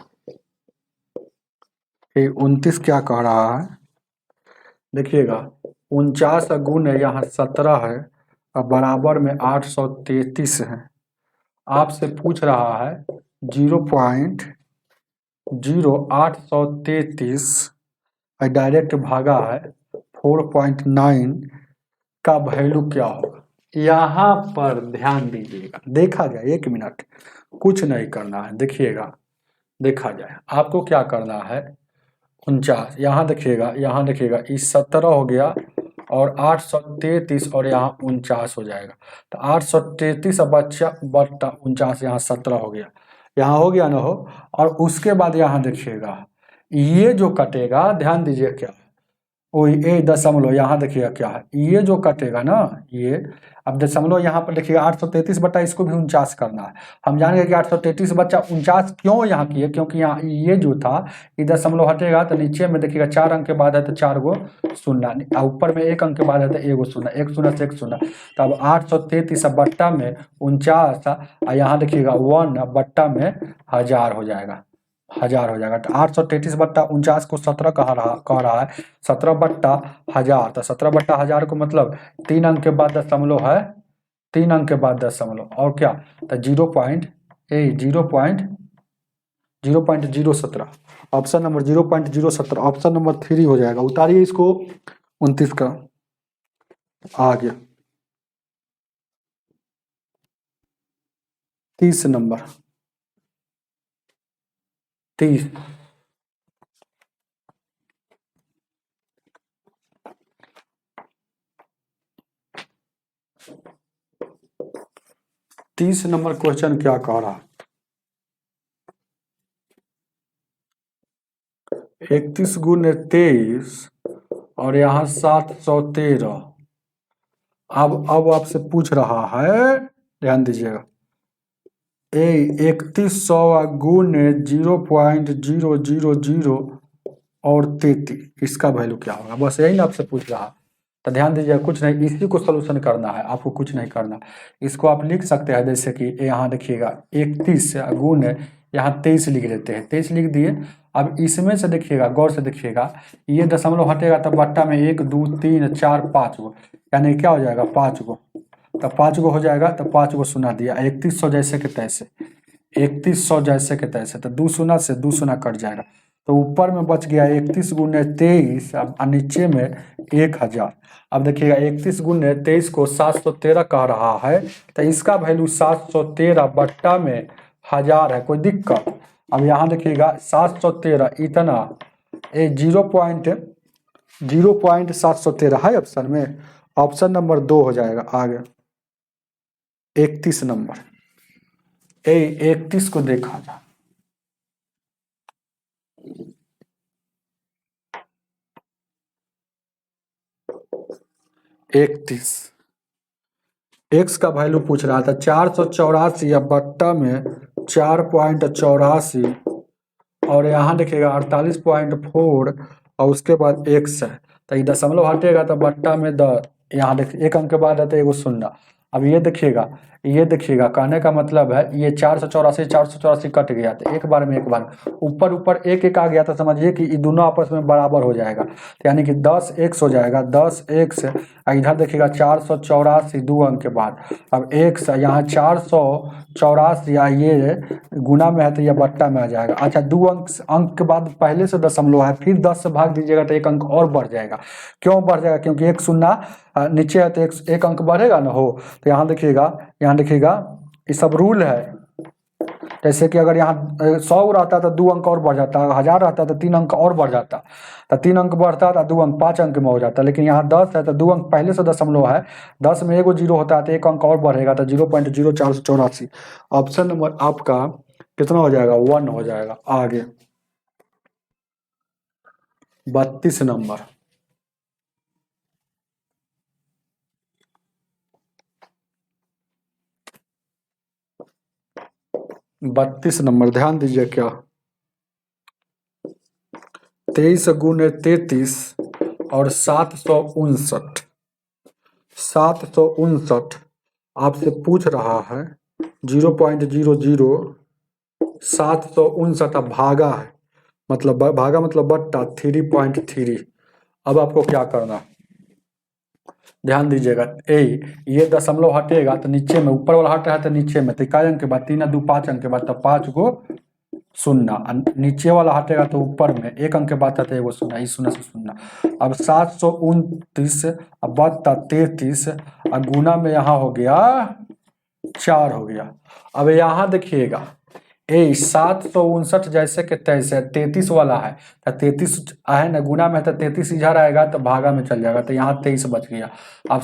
29 क्या कह रहा है, देखिएगा 49 गुण है, यहाँ 17 है और बराबर में 833 है। आपसे पूछ रहा है 0.0833 डायरेक्ट भागा है 4.9 का वैल्यू क्या होगा। यहाँ पर ध्यान दीजिएगा, देखा जाए, 1 मिनट, कुछ नहीं करना है, देखिएगा, देखा जाए आपको क्या करना है। 49 यहाँ देखिएगा, इस 17 हो गया और 833 और यहाँ 49 हो जाएगा, तो 833 बच्चा बट्टा 49, यहाँ 17 हो गया, यहाँ हो गया ना हो। और उसके बाद यहाँ देखिएगा ये जो कटेगा, ध्यान दीजिए क्या वही ए दशमलव, यहाँ देखिएगा क्या है, ये जो कटेगा ना ये, अब दशमलव यहाँ पर देखिएगा 833 बटा इसको भी 49 करना है। हम जानेंगे कि 833 बच्चा 49 क्यों यहाँ किए, क्योंकि यहाँ ये जो था ये दशमलव हटेगा तो नीचे में देखिएगा 4 अंक के बाद है तो 4 गो शून्य, ऊपर में 1 अंक के बाद है तो 1 गो शून्य, 1 शून्य से 1 शून्य। तो अब 833 बट्टा में 49 यहाँ देखिएगा 1 बट्टा में 1000 हो जाएगा, 1000 हो जाएगा। तो 833 बट्टा 49 को 17 कह रहा है, 17 बट्टा 1000, तो 17 बट्टा 1000 को मतलब 3 अंक के बाद दशमलव है, 3 अंक के बाद दशमलव और क्या, तो 0.017, ऑप्शन नंबर 0.017, ऑप्शन नंबर 3 हो जाएगा। उतारिए इसको 29 का, आ गया 30 नंबर, 30 नंबर क्वेश्चन क्या कह रहा है, 31 गुने 23 और यहाँ 713। अब आपसे पूछ रहा है, ध्यान दीजिएगा, 3100 गुने 0.000 और 33, इसका वैल्यू क्या होगा, बस यही ना आपसे पूछ रहा है। तो ध्यान दीजिएगा, कुछ नहीं, इसी को सोल्यूशन करना है, आपको कुछ नहीं करना। इसको आप लिख सकते हैं जैसे कि यहाँ देखिएगा 31 गुने यहाँ 23 लिख देते हैं, 23 लिख दिए। अब इसमें से देखिएगा, गौर से देखिएगा, ये दशमलव हटेगा तब बट्टा में 1 2 3 4 5 गो, यानी क्या हो जाएगा 5 गो, तो 5 गो हो जाएगा, तो 5 गो सुना दिया। 3100 जैसे के तैसे, 3100 जैसे के तैसे, तो 2 शून्य से 2 शून्य कट जाएगा, तो ऊपर में बच गया 31 गुने 23, अब नीचे में 1000। अब देखिएगा 31 गुने 23 को 713 कह रहा है, तो इसका वैल्यू 713 बट्टा में 1000 है, कोई दिक्कत। अब यहाँ देखिएगा 713 इतना, 0.713 है ऑप्शन में, ऑप्शन नंबर 2 हो जाएगा। आगे 31 नंबर, 31 को देखा जा, 31 एक्स का वैल्यू पूछ रहा था, 484 या बट्टा में 4.84 और यहाँ देखिएगा 48.4 और उसके बाद एक्स है, तो ये दशमलव हटेगा तो बट्टा में 10, यहाँ देखिए 1 अंक के बाद है तो 1 शून्य। अब ये देखिएगा कहने का मतलब है ये 484 कट गया, तो एक बार में ऊपर ऊपर एक आ गया, तो समझिए कि ये दोनों आपस में बराबर हो जाएगा, तो यानी कि 10 एक्स हो जाएगा, 10 एक्स। इधर देखिएगा 484 2 अंक के बाद, अब एक्स यहाँ 484 या ये गुना में है तो ये बट्टा में आ जाएगा। अच्छा 2 अंक के बाद पहले से दशमलव है, फिर 10 से भाग दीजिएगा तो 1 अंक और बढ़ जाएगा। क्यों बढ़ जाएगा, क्योंकि 1 शून्य नीचे है तो 1 अंक बढ़ेगा ना हो। तो यहाँ देखिएगा ये सब रूल है, जैसे कि अगर यहाँ 100 रहता तो 2 अंक और बढ़ जाता, 1000 रहता तो 3 अंक और बढ़ जाता, तो 3 अंक बढ़ता था 2 अंक 5 अंक में हो जाता। लेकिन यहाँ 10 है तो 2 अंक पहले से दशमलव है, 10 में 1 जीरो होता है तो 1 अंक और बढ़ेगा, तो 0.0484। ऑप्शन नंबर आपका कितना हो जाएगा, 1 हो जाएगा। आगे 32 नंबर, 32 नंबर ध्यान दीजिए, क्या 23 गुने 33 और 759 आपसे पूछ रहा है 0.00759 भागा है, मतलब भागा मतलब बट्टा 3.3। अब आपको क्या करना, ध्यान दीजिएगा, ये दशमलव हटेगा तो नीचे में, ऊपर वाला हट रहा है तो नीचे में, तो इकाई अंक के बाद 3 2 5 अंक के बाद, तो 5 गो शून्य, नीचे वाला हटेगा तो ऊपर में 1 अंक के बाद था 1 शून्य, इस शून्य से शून्य। अब 729 बट्टा 33 गुना में यहाँ हो गया 4 हो गया। अब यहाँ देखिएगा 759 जैसे कि तैसे 33 वाला है, तो 33 है ना, गुना में तो 33 इधर आएगा तो भागा में चल जाएगा, तो यहाँ 23 बच गया। अब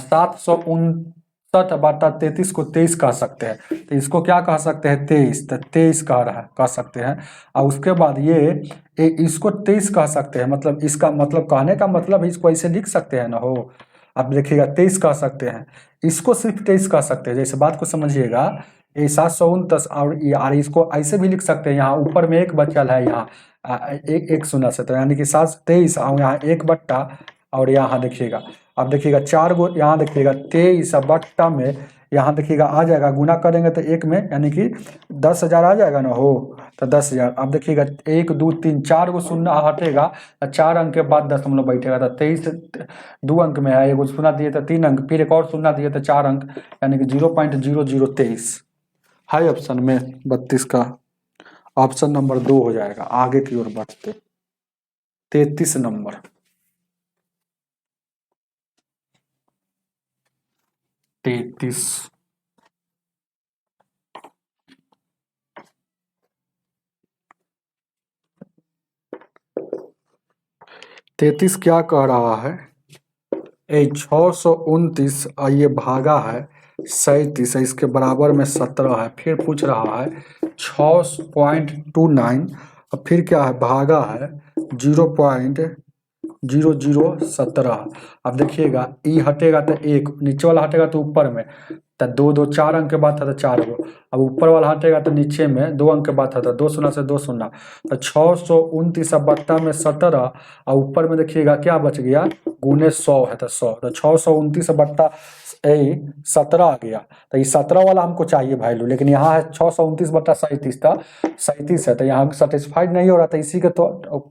60/33 को 23 कह सकते हैं, तो इसको क्या कह सकते हैं 23, तो 23 कह सकते हैं। और उसके बाद ये इसको 23 कह सकते हैं, मतलब इसका मतलब कहने का मतलब इसको ऐसे लिख सकते हैं ना हो। अब देखिएगा 23 कह सकते हैं, इसको सिर्फ 23 कह सकते हैं, जैसे बात को समझिएगा। ये 729 और इसको ऐसे भी लिख सकते हैं, यहाँ ऊपर में एक बचल है, यहाँ एक शून्य से, तो यानी कि 723 और यहाँ एक बट्टा और यहाँ देखिएगा। अब देखिएगा 4 गो यहाँ देखिएगा 23 बट्टा में यहाँ देखिएगा आ जाएगा, गुना करेंगे तो एक में यानी कि 10,000 आ जाएगा ना हो, तो 10,000। अब देखिएगा 1 2 3 4 गो शून्य हटेगा, 4 अंक के बाद दशमलव बैठेगा, तो 23 2 अंक में है, एगो शून्य दिए तो 3 अंक, फिर एक और शून्य दिए तो 4 अंक, यानी कि 0.0023 है ऑप्शन में 32 का। ऑप्शन नंबर 2 हो जाएगा। आगे की ओर बढ़ते 33 नंबर। तैतीस क्या कह रहा है, 629 ये भागा है 37, इसके बराबर में 17 है, फिर पूछ रहा है 6.29 और फिर क्या है भागा है 0.0017। अब देखिएगा ई हटेगा तो एक, नीचे वाला हटेगा तो ऊपर में, तो 2 2 4 अंक के बाद था तो 4 गो, अब ऊपर वाला हटेगा तो नीचे में 2 अंक के बाद था तो 2 शून्य से 2 शून्य, तो 629 बट्टा में 17 और ऊपर में देखिएगा क्या बच गया, गुने 100 है तो 100, तो 629 बट्टा 17 आ गया, तो ये 17 वाला हमको चाहिए वैल्यू, लेकिन यहाँ है 629 बट्टा 37 था, 37 है, तो यहाँ सेटिस्फाइड नहीं हो रहा था, इसी के तो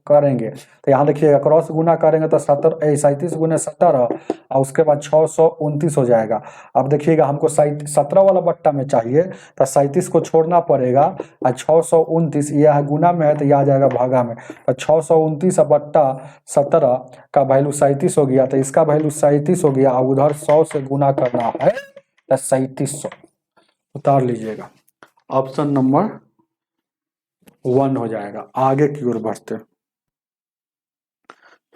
करेंगे। तो यहाँ देखिएगा क्रॉस गुना करेंगे तो 37 गुने 17 और उसके बाद 629 हो जाएगा। अब देखिएगा हमको 17 वाला बट्टा में चाहिए, तो 37 को छोड़ना पड़ेगा और 629 यह है गुना में है तो यह आ जाएगा भागा में, तो 629 बट्टा 17 का वैल्यू 37 हो गया, तो इसका वैल्यू 37 हो गया और उधर 100 से गुना करना है तो 3700 उतार लीजिएगा। ऑप्शन नंबर 1 हो जाएगा। आगे की ओर बढ़ते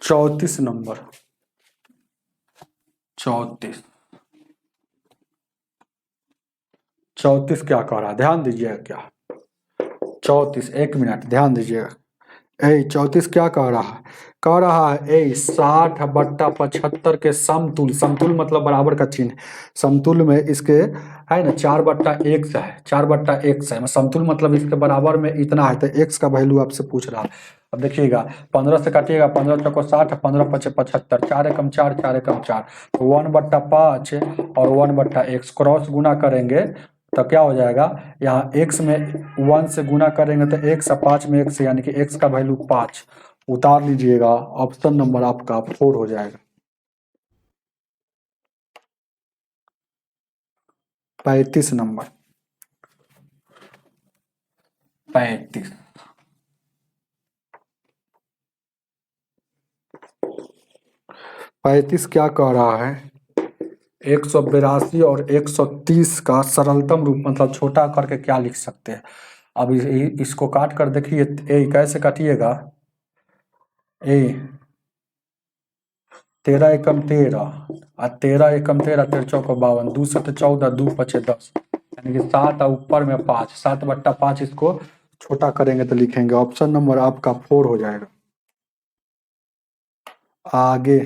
34 नंबर। 34 क्या कह रहा है, ध्यान दीजिएगा क्या 34, 1 मिनट ध्यान दीजिएगा। 34 क्या कह रहा है, 60 बट्टा 75 के समतुल, समतुल मतलब बराबर का चिन्ह, समतुल में इसके है ना 4 बट्टा 1 से है, 4 बट्टा 1 से है, समतुल मतलब इसके बराबर में इतना है, तो x का वैल्यू आपसे पूछ रहा है। अब देखिएगा 15 से काटिएगा, 15 चौको 60, 15 पचे 75, 4 एकम 4, 4 एकम 4, तो 1/5 और 1/x क्रॉस गुना करेंगे तो क्या हो जाएगा, यहाँ x में 1 से गुना करेंगे तो x 5 में x, यानी कि x का वैल्यू 5 उतार लीजिएगा। ऑप्शन नंबर आपका 4 हो जाएगा। 35 नंबर। 35 क्या कह रहा है, 182 और 130 का सरलतम रूप मतलब छोटा करके क्या लिख सकते हैं। अब इसको काट कर देखिए, कैसे काटिएगा, 13 एकम 13 और 13 एकम 13, 13 चौको 52, 2 से 14, 2 पचे 10, यानी कि 7 और ऊपर में 5, 7/5 इसको छोटा करेंगे तो लिखेंगे। ऑप्शन नंबर आपका 4 हो जाएगा। आगे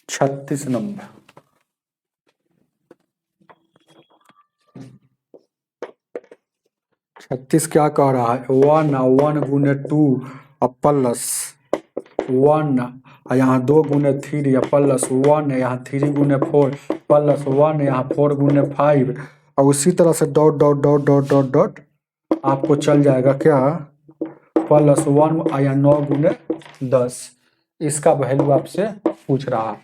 36 नंबर। 36 क्या कह रहा है, 1 गुने 2 प्लस 1, यहाँ 2 गुने 3 प्लस 1, यहाँ 3 गुने 4 प्लस 1, यहाँ 4 गुने 5, और उसी तरह से dot dot dot dot dot dot आपको चल जाएगा क्या, प्लस 1 या 9 गुने 10। इसका वैल्यू आपसे पूछ रहा है,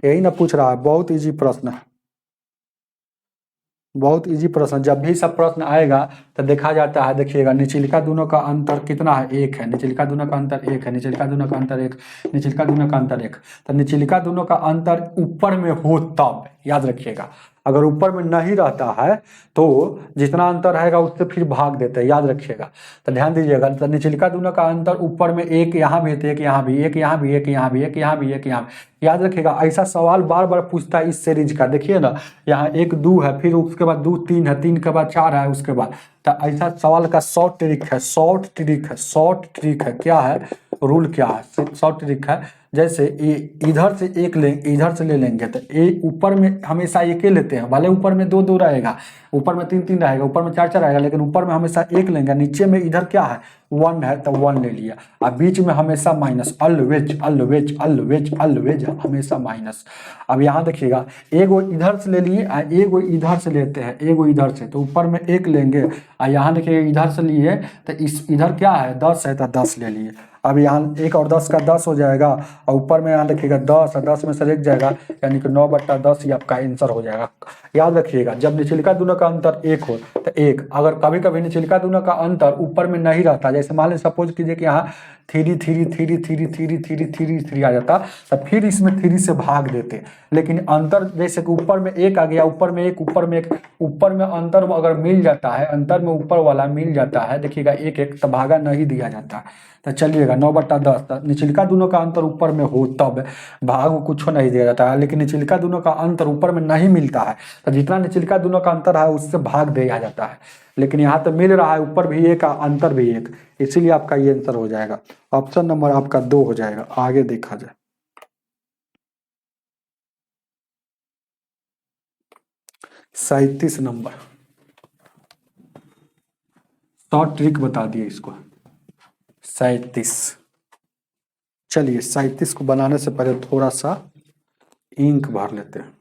यही ना पूछ रहा है। बहुत इजी प्रश्न है, बहुत इजी प्रश्न। जब भी सब प्रश्न आएगा तो देखा जाता है, देखिएगा निचलिका दोनों का अंतर कितना है, 1 है, निचलिका दोनों का अंतर 1 है, निचलिका दोनों का अंतर 1, निचलिका दोनों का अंतर 1। तो निचलिका दोनों का अंतर ऊपर में हो तब याद रखिएगा, अगर ऊपर में नहीं रहता है तो जितना अंतर रहेगा उससे फिर भाग देते हैं, याद रखिएगा। तो ध्यान दीजिएगा, तो निचलिका दोनों का अंतर ऊपर में एक यहाँ भी है, तो एक यहाँ भी, एक यहाँ भी, एक यहाँ भी, एक यहाँ भी, एक यहाँ भी, याद रखिएगा। ऐसा सवाल बार बार पूछता है इस सीरीज का, देखिए ना यहाँ 1 2 है, फिर उसके बाद 2 3 है, 3 के बाद 4 है, उसके बाद तो ऐसा सवाल का शॉर्ट ट्रिक है, शॉर्ट ट्रिक है, शॉर्ट ट्रिक है, क्या है रूल, क्या है शॉर्ट ट्रिक है। जैसे इधर से एक ले, इधर से ले लेंगे तो ऊपर में हमेशा एक ही लेते हैं, भले ऊपर में 2 2 रहेगा, ऊपर में 3 3 रहेगा, ऊपर में 4 4 रहेगा, लेकिन ऊपर में हमेशा एक लेंगे, नीचे में इधर क्या है 1 है तो 1 ले लिया, और बीच में हमेशा minus, always always always always हमेशा माइनस। अब यहाँ देखिएगा एगो इधर से ले लिए, एगो इधर से लेते हैं, एगो इधर से, तो ऊपर में 1 लेंगे, और यहाँ देखिए इधर से लिए तो इस इधर क्या है 10 है तो 10 ले लिए। अब यहाँ 1 और 10 का 10 हो जाएगा, और ऊपर में यहाँ देखिएगा 10 और 10 में से एक जाएगा, यानी कि 9/10 ही आपका आंसर हो जाएगा। याद रखिएगा जब निचलिका दोनों का अंतर 1 हो तो 1, अगर कभी कभी निचलिका दोनों का अंतर ऊपर में नहीं रहता, जैसे मान लीजिए सपोज कीजिए कि यहाँ 3 3 3 3 3 3 3 3 आ जाता, तो फिर इसमें 3 से भाग देते, लेकिन अंतर जैसे कि ऊपर में 1 आ गया, ऊपर में 1, ऊपर में 1, ऊपर में अंतर अगर मिल जाता है, अंतर में ऊपर वाला मिल जाता है, देखिएगा 1 1 तो भागा नहीं दिया जाता। तो चलिएगा 9/10, निचलिका दोनों का अंतर ऊपर में हो तब भाग कुछ नहीं दिया जाता है, लेकिन निचलिका दोनों का अंतर ऊपर में नहीं मिलता है तो जितना निचलिका दोनों का अंतर है उससे भाग दिया जाता है, लेकिन यहाँ तो मिल रहा है ऊपर भी 1 अंतर भी 1, इसीलिए आपका ये आंसर हो जाएगा। ऑप्शन नंबर आपका 2 हो जाएगा। आगे देखा जाए 37 नंबर, शॉर्ट ट्रिक बता दिए इसको 37। चलिए 37 को बनाने से पहले थोड़ा सा इंक भर लेते हैं।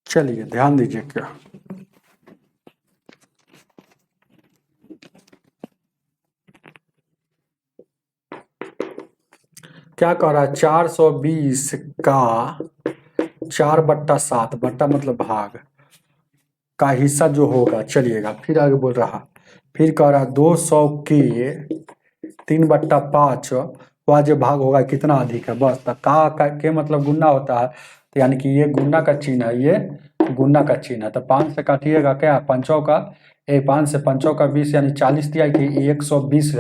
चलिए ध्यान दीजिए, क्या कह रहा है 420 का 4/7, बट्टा मतलब भाग का हिस्सा जो होगा, चलिएगा फिर आगे बोल रहा, फिर कह रहा 200 के 3/5 वह जो भाग होगा कितना अधिक है, बस तो का के मतलब गुना होता है, तो यानी कि ये गुना का चिन्ह है, ये गुना का चिन्ह है, तो 5 से काटिएगा क्या 5 का 5 से 5 का 20 यानी 40 दिया कि 120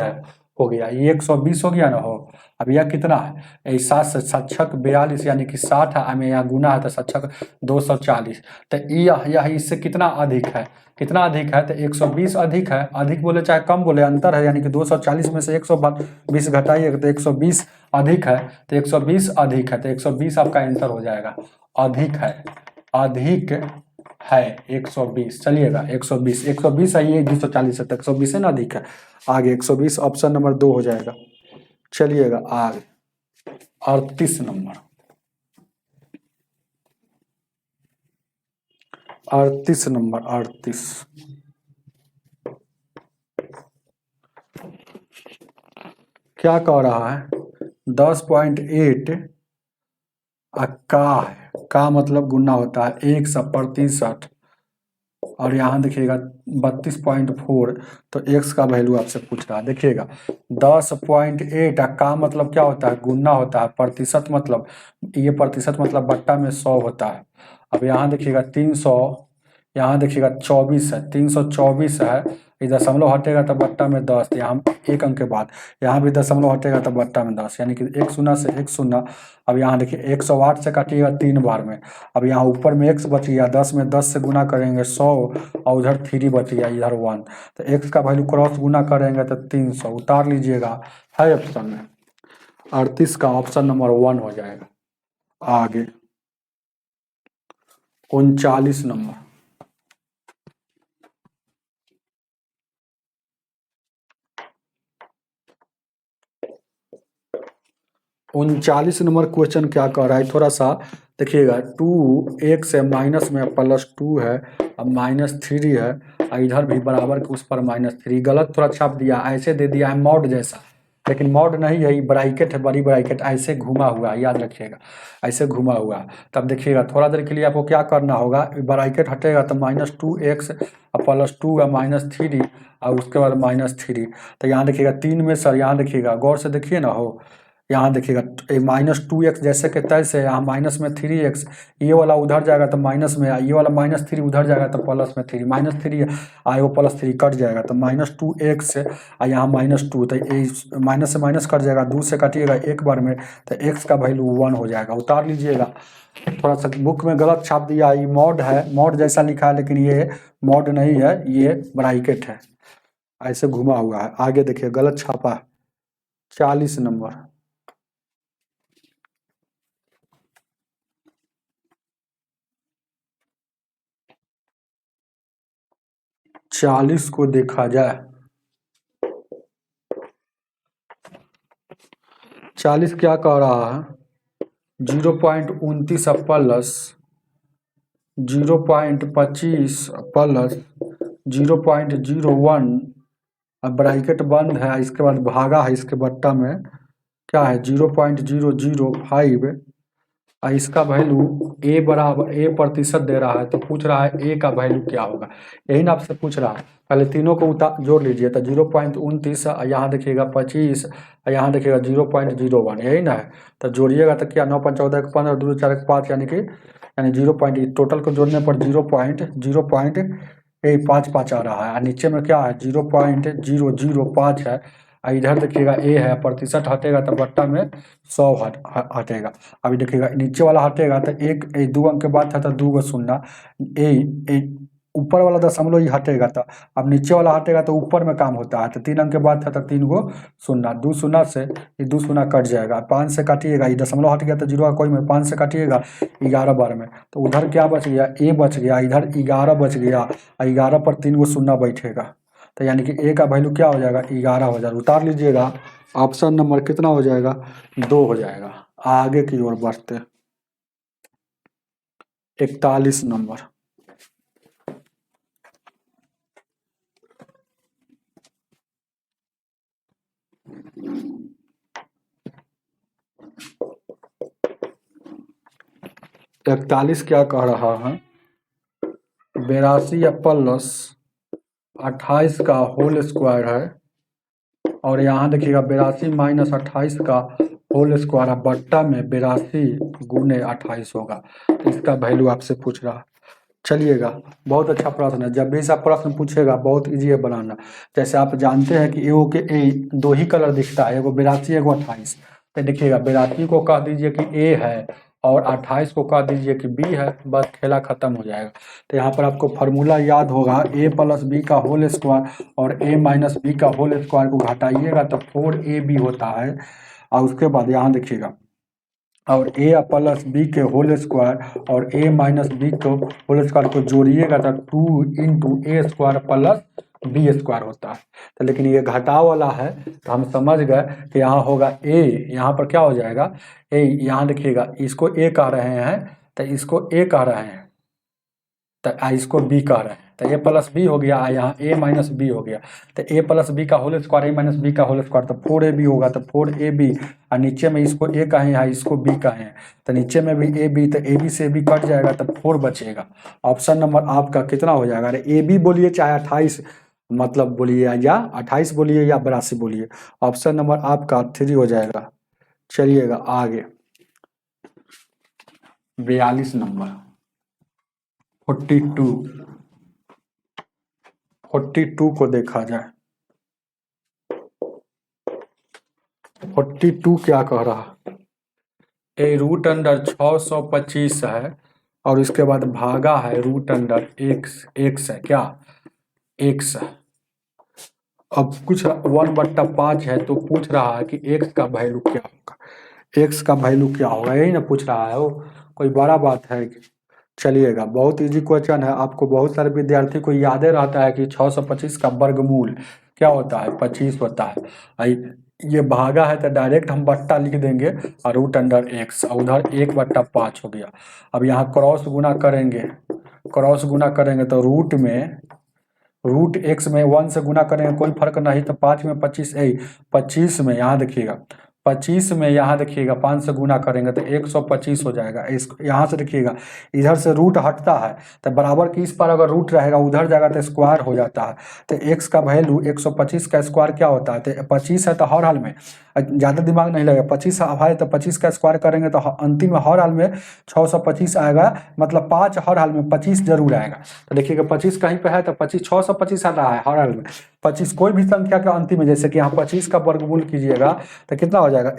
हो गया, ये 120 हो गया ना हो। अब यह कितना है 7 से 7 42 यानी कि 60 है, हमें यहाँ गुना है तो 7 240, तो यह इससे कितना अधिक है, कितना अधिक है तो 120 अधिक है, अधिक बोले चाहे कम बोले अंतर है, यानी कि 240 में से 120 घटाइएगा तो 120 अधिक है, तो 120 अधिक है, तो 120 आपका आंसर हो जाएगा। अधिक है, अधिक है 120, चलिएगा 120 120 है, ये 240 है तो 120 है ना अधिक है, आगे 120 ऑप्शन नंबर 2 हो जाएगा। चलिएगा आगे 38 नंबर, 38 नंबर 38 क्या कह रहा है 10.8 का मतलब गुना होता है 1/प्रतिशत, और यहाँ देखिएगा 32.4, तो x का वैल्यू आपसे पूछ रहा है, देखिएगा 10.8 का मतलब क्या होता है गुना होता है, प्रतिशत मतलब ये प्रतिशत मतलब बट्टा में 100 होता है। अब यहाँ देखिएगा 300, यहाँ देखिएगा 24 है, 324 है, ये दशमलव हटेगा तो बट्टा में 10, यहाँ 1 अंक के बाद यहाँ भी दशमलव हटेगा तो बट्टा में 10, यानी कि 1 शून्य से 1 शून्य। अब यहाँ देखिए 108 से काटिएगा 3 बार में, अब यहाँ ऊपर में x बच गया, 10 में 10 से गुना करेंगे 100, और उधर 3 बच गया, इधर 1, तो x का वैल्यू क्रॉस गुना करेंगे तो 300 उतार लीजिएगा, है ऑप्शन में 38 का ऑप्शन नंबर 1 हो जाएगा। आगे 39 नंबर, 39 नंबर क्वेश्चन क्या कह रहा है थोड़ा सा देखिएगा। 2x है माइनस में +2 है, अब -3 है, और इधर भी बराबर के उस पर -3। गलत थोड़ा छाप दिया, ऐसे दे दिया है मॉड जैसा, लेकिन मॉड नहीं है, ये ब्रैकेट है, बड़ी ब्रैकेट ऐसे घुमा हुआ है, याद रखिएगा ऐसे घुमा हुआ है। तब देखिएगा थोड़ा देर के लिए आपको क्या करना होगा, ब्रैकेट हटेगा तो -2x और +2 है -3 और उसके बाद -3। तो यहाँ देखिएगा 3 में सर, यहाँ देखिएगा गौर से देखिए ना हो, यहाँ देखिएगा -2x जैसे के तैसे, यहाँ माइनस में 3x, ये वाला उधर जाएगा तो माइनस में, ये वाला -3 उधर जाएगा तो प्लस में 3, -3 आएगा +3 कट जाएगा तो -2x और यहाँ -2, तो माइनस से माइनस कट जाएगा, 2 से काटिएगा एक बार में तो x का वैल्यू 1 हो जाएगा। उतार लीजिएगा। थोड़ा सा बुक में गलत छाप दिया, ये मॉड है, मॉड जैसा लिखा है, लेकिन ये मॉड नहीं है, ये ब्रैकेट है, ऐसे घुमा हुआ है। आगे देखिए गलत छापा है। 40 नंबर, चालीस को देखा जाए, 40 क्या कह रहा है, 0.29 प्लस 0.25 प्लस 0.01, अब ब्रैकेट बंद है, इसके बाद भागा है, इसके बट्टा में क्या है 0.005 और इसका वैल्यू ए बराबर ए प्रतिशत दे रहा है, तो पूछ रहा है ए का वैल्यू क्या होगा, यही ना आपसे पूछ रहा है। पहले तीनों को जोड़ लीजिए, तो 0.29 यहाँ देखिएगा 25 और यहाँ देखिएगा 0.01, यही ना है। तो जोड़िएगा तो क्या 9 5 14 15 2 4 5 यानी 0. टोटल को जोड़ने पर 0.5 आ रहा है, और नीचे में क्या है 0.005 है, और इधर देखिएगा ए है, प्रतिशत हटेगा तो बट्टा में 100 हटेगा। अभी देखिएगा नीचे वाला हटेगा तो एक 2 अंक के बाद था तो 2 गो शून्य, ऊपर वाला दशमलव ही हटेगा, तो अब नीचे वाला हटेगा तो ऊपर में काम होता है, तो 3 अंक के बाद था तो 3 गो शून्य, 2 शून्य से ये 2 शून्य कट जाएगा, 5 से काटिएगा, ये दशमलव हट गया तो जीरो का कोई में, 5 से काटिएगा 11 बार में, तो उधर क्या बच गया ए बच गया, इधर 11 बच गया, और 11 पर 3 गो शून्य बैठेगा, तो यानी कि ए का वैल्यू क्या हो जाएगा 11 हो जाएगा। उतार लीजिएगा, ऑप्शन नंबर कितना हो जाएगा 2 हो जाएगा। आगे की ओर बढ़ते 41 नंबर, इकतालीस क्या कह रहा है, 82 प्लस 28 का होल स्क्वायर है, और यहाँ देखिएगा 82 माइनस 28 का होल स्क्वायर है, बट्टा में 82 गुने 28 होगा, तो इसका वैल्यू आपसे पूछ रहा है। चलिएगा, बहुत अच्छा प्रश्न है, जब भी ऐसा प्रश्न पूछेगा बहुत इजी है बनाना। जैसे आप जानते हैं कि एगो के ए 2 ही कलर दिखता है, एगो 82 एगो 28, तो देखिएगा 82 को कह दीजिए कि ए है और 28 को कह दीजिए कि बी है, बस खेला खत्म हो जाएगा। तो यहाँ पर आपको फार्मूला याद होगा, ए प्लस बी का होल स्क्वायर और ए माइनस बी का होल स्क्वायर को घटाइएगा तो 4ab होता है, और उसके बाद यहाँ देखिएगा, और ए प्लस बी के होल स्क्वायर और ए माइनस बी को होल स्क्वायर को जोड़िएगा तो 2 इंटू ए स्क्वायर प्लस बी स्क्वायर होता है। तो लेकिन ये घटाव वाला है, तो हम समझ गए कि यहाँ होगा ए, यहाँ पर क्या हो जाएगा ए, यहाँ देखिएगा इसको ए कह रहे हैं तो इसको ए कह रहे हैं, तो इसको बी कह रहे हैं, तो ए प्लस बी हो गया, यहाँ ए माइनस बी हो गया, तो ए प्लस बी का होल स्क्वायर ए माइनस बी का होल स्क्वायर तो 4ab होगा, तो 4ab, और नीचे में इसको ए कहें यहाँ इसको बी कहें, तो नीचे में भी ए बी, तो ए बी से बी कट जाएगा तो 4 बचेगा। ऑप्शन नंबर आपका कितना हो जाएगा, अरे ए बी बोलिए चाहे 28 मतलब बोलिए, या 28 बोलिए या 82 बोलिए, ऑप्शन नंबर आपका 3 हो जाएगा। चलिएगा आगे 42 नंबर, 42 को देखा जाए, 42 क्या कह रहा, ए रूट अंडर 625 है, और इसके बाद भागा है रूट अंडर एक्स है, क्या एक्स है। अब कुछ 1/5 है, तो पूछ रहा है कि एक्स का वैल्यू क्या होगा, एक्स का वैल्यू क्या होगा, यही ना पूछ रहा है, वो कोई बड़ा बात है। चलिएगा, बहुत इजी क्वेश्चन है, आपको बहुत सारे विद्यार्थी को याद रहता है कि 625 का वर्गमूल क्या होता है 25 होता है। ये भागा है तो डायरेक्ट हम बट्टा लिख देंगे और रूट अंडर एक्स, उधर 1/5 हो गया। अब यहाँ क्रॉस गुना करेंगे, क्रॉस गुना करेंगे तो रूट एक्स में 1 से गुना करेंगे कोई फर्क नहीं, तो 5 में 25 25 में यहाँ देखिएगा 25 में यहाँ देखिएगा 5 से गुना करेंगे तो 125 हो जाएगा। इस यहाँ से देखिएगा इधर से रूट हटता है तो बराबर की इस पर अगर रूट रहेगा उधर जाएगा तो स्क्वायर हो जाता है। तो एक्स का वैल्यू 125 का स्क्वायर क्या होता है, तो 25 है तो हर हाल में ज़्यादा दिमाग नहीं लगेगा, 25 है तो 25 का स्क्वायर करेंगे तो अंतिम में हर हाल में 625 आएगा, मतलब 5 हर हाल में 25 जरूर आएगा। तो देखिएगा 25 कहीं पे है तो 25 625 आ रहा है हर हाल में 25, कोई भी संख्या का अंतिम में जैसे कि यहाँ 25 का वर्गमूल कीजिएगा तो कितना हो जाएगा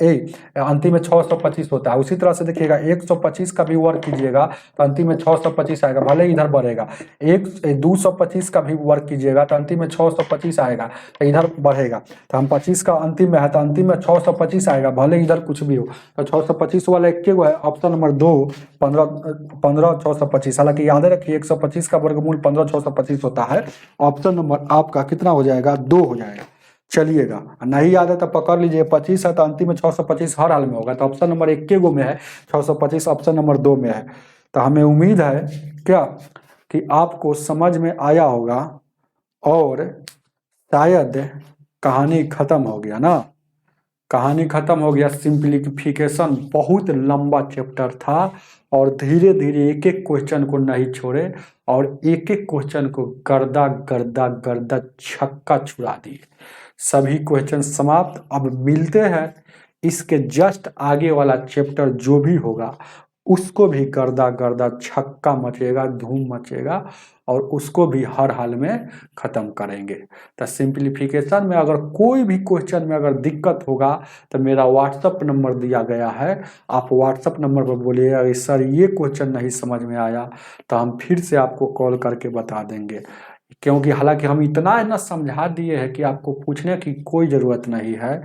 अंतिम में 625 होता है। उसी तरह से देखिएगा 125 का भी वर्ग कीजिएगा तो अंतिम में 625 आएगा, भले इधर बढ़ेगा। 225 का भी वर्ग कीजिएगा तो अंतिम में 625 आएगा तो इधर बढ़ेगा। तो हम 25 का अंतिम में है तो अंतिम में 625 आएगा, भले इधर कुछ भी हो। तो 625 वाला एक है ऑप्शन नंबर 2 15 625। हालांकि याद रखिए 125 का वर्गमूल 15 625 होता है। ऑप्शन नंबर आपका कितना हो जाएगा, 2 हो जाएगा। चलिएगा नहीं याद है तो पकड़ लीजिए, 25 है तो अंतिम में 625 हर हाल में होगा, तो ऑप्शन नंबर 1 गो में है 625, ऑप्शन नंबर 2 में है। तो हमें उम्मीद है क्या कि आपको समझ में आया होगा और शायद कहानी खत्म हो गया ना, कहानी खत्म हो गया। सिंप्लीफिकेशन बहुत लंबा चैप्टर था और धीरे धीरे एक एक क्वेश्चन को नहीं छोड़े और एक एक क्वेश्चन को गर्दा गर्दा गर्दा छक्का छुड़ा दिए। सभी क्वेश्चन समाप्त। अब मिलते हैं इसके जस्ट आगे वाला चैप्टर जो भी होगा उसको भी गर्दा गर्दा छक्का मचेगा, धूम मचेगा और उसको भी हर हाल में ख़त्म करेंगे। तो सिंप्लीफिकेशन में अगर कोई भी क्वेश्चन में अगर दिक्कत होगा तो मेरा व्हाट्सअप नंबर दिया गया है, आप व्हाट्सअप नंबर पर बोलिएगा कि सर ये क्वेश्चन नहीं समझ में आया, तो हम फिर से आपको कॉल करके बता देंगे। क्योंकि हालांकि हम इतना ना समझा दिए हैं कि आपको पूछने की कोई ज़रूरत नहीं है,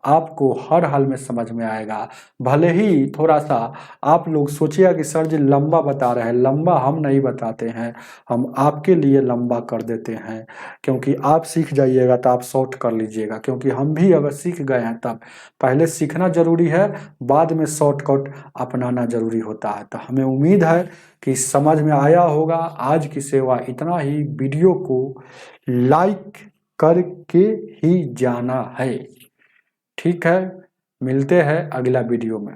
आपको हर हाल में समझ में आएगा। भले ही थोड़ा सा आप लोग सोचिएगा कि सर जी लंबा बता रहे हैं, लंबा हम नहीं बताते हैं, हम आपके लिए लंबा कर देते हैं। क्योंकि आप सीख जाइएगा तो आप शॉर्ट कर लीजिएगा, क्योंकि हम भी अगर सीख गए हैं तब पहले सीखना जरूरी है, बाद में शॉर्टकट अपनाना जरूरी होता है। तो हमें उम्मीद है कि समझ में आया होगा। आज की सेवा इतना ही, वीडियो को लाइक करके ही जाना है। ठीक है, मिलते हैं अगला वीडियो में।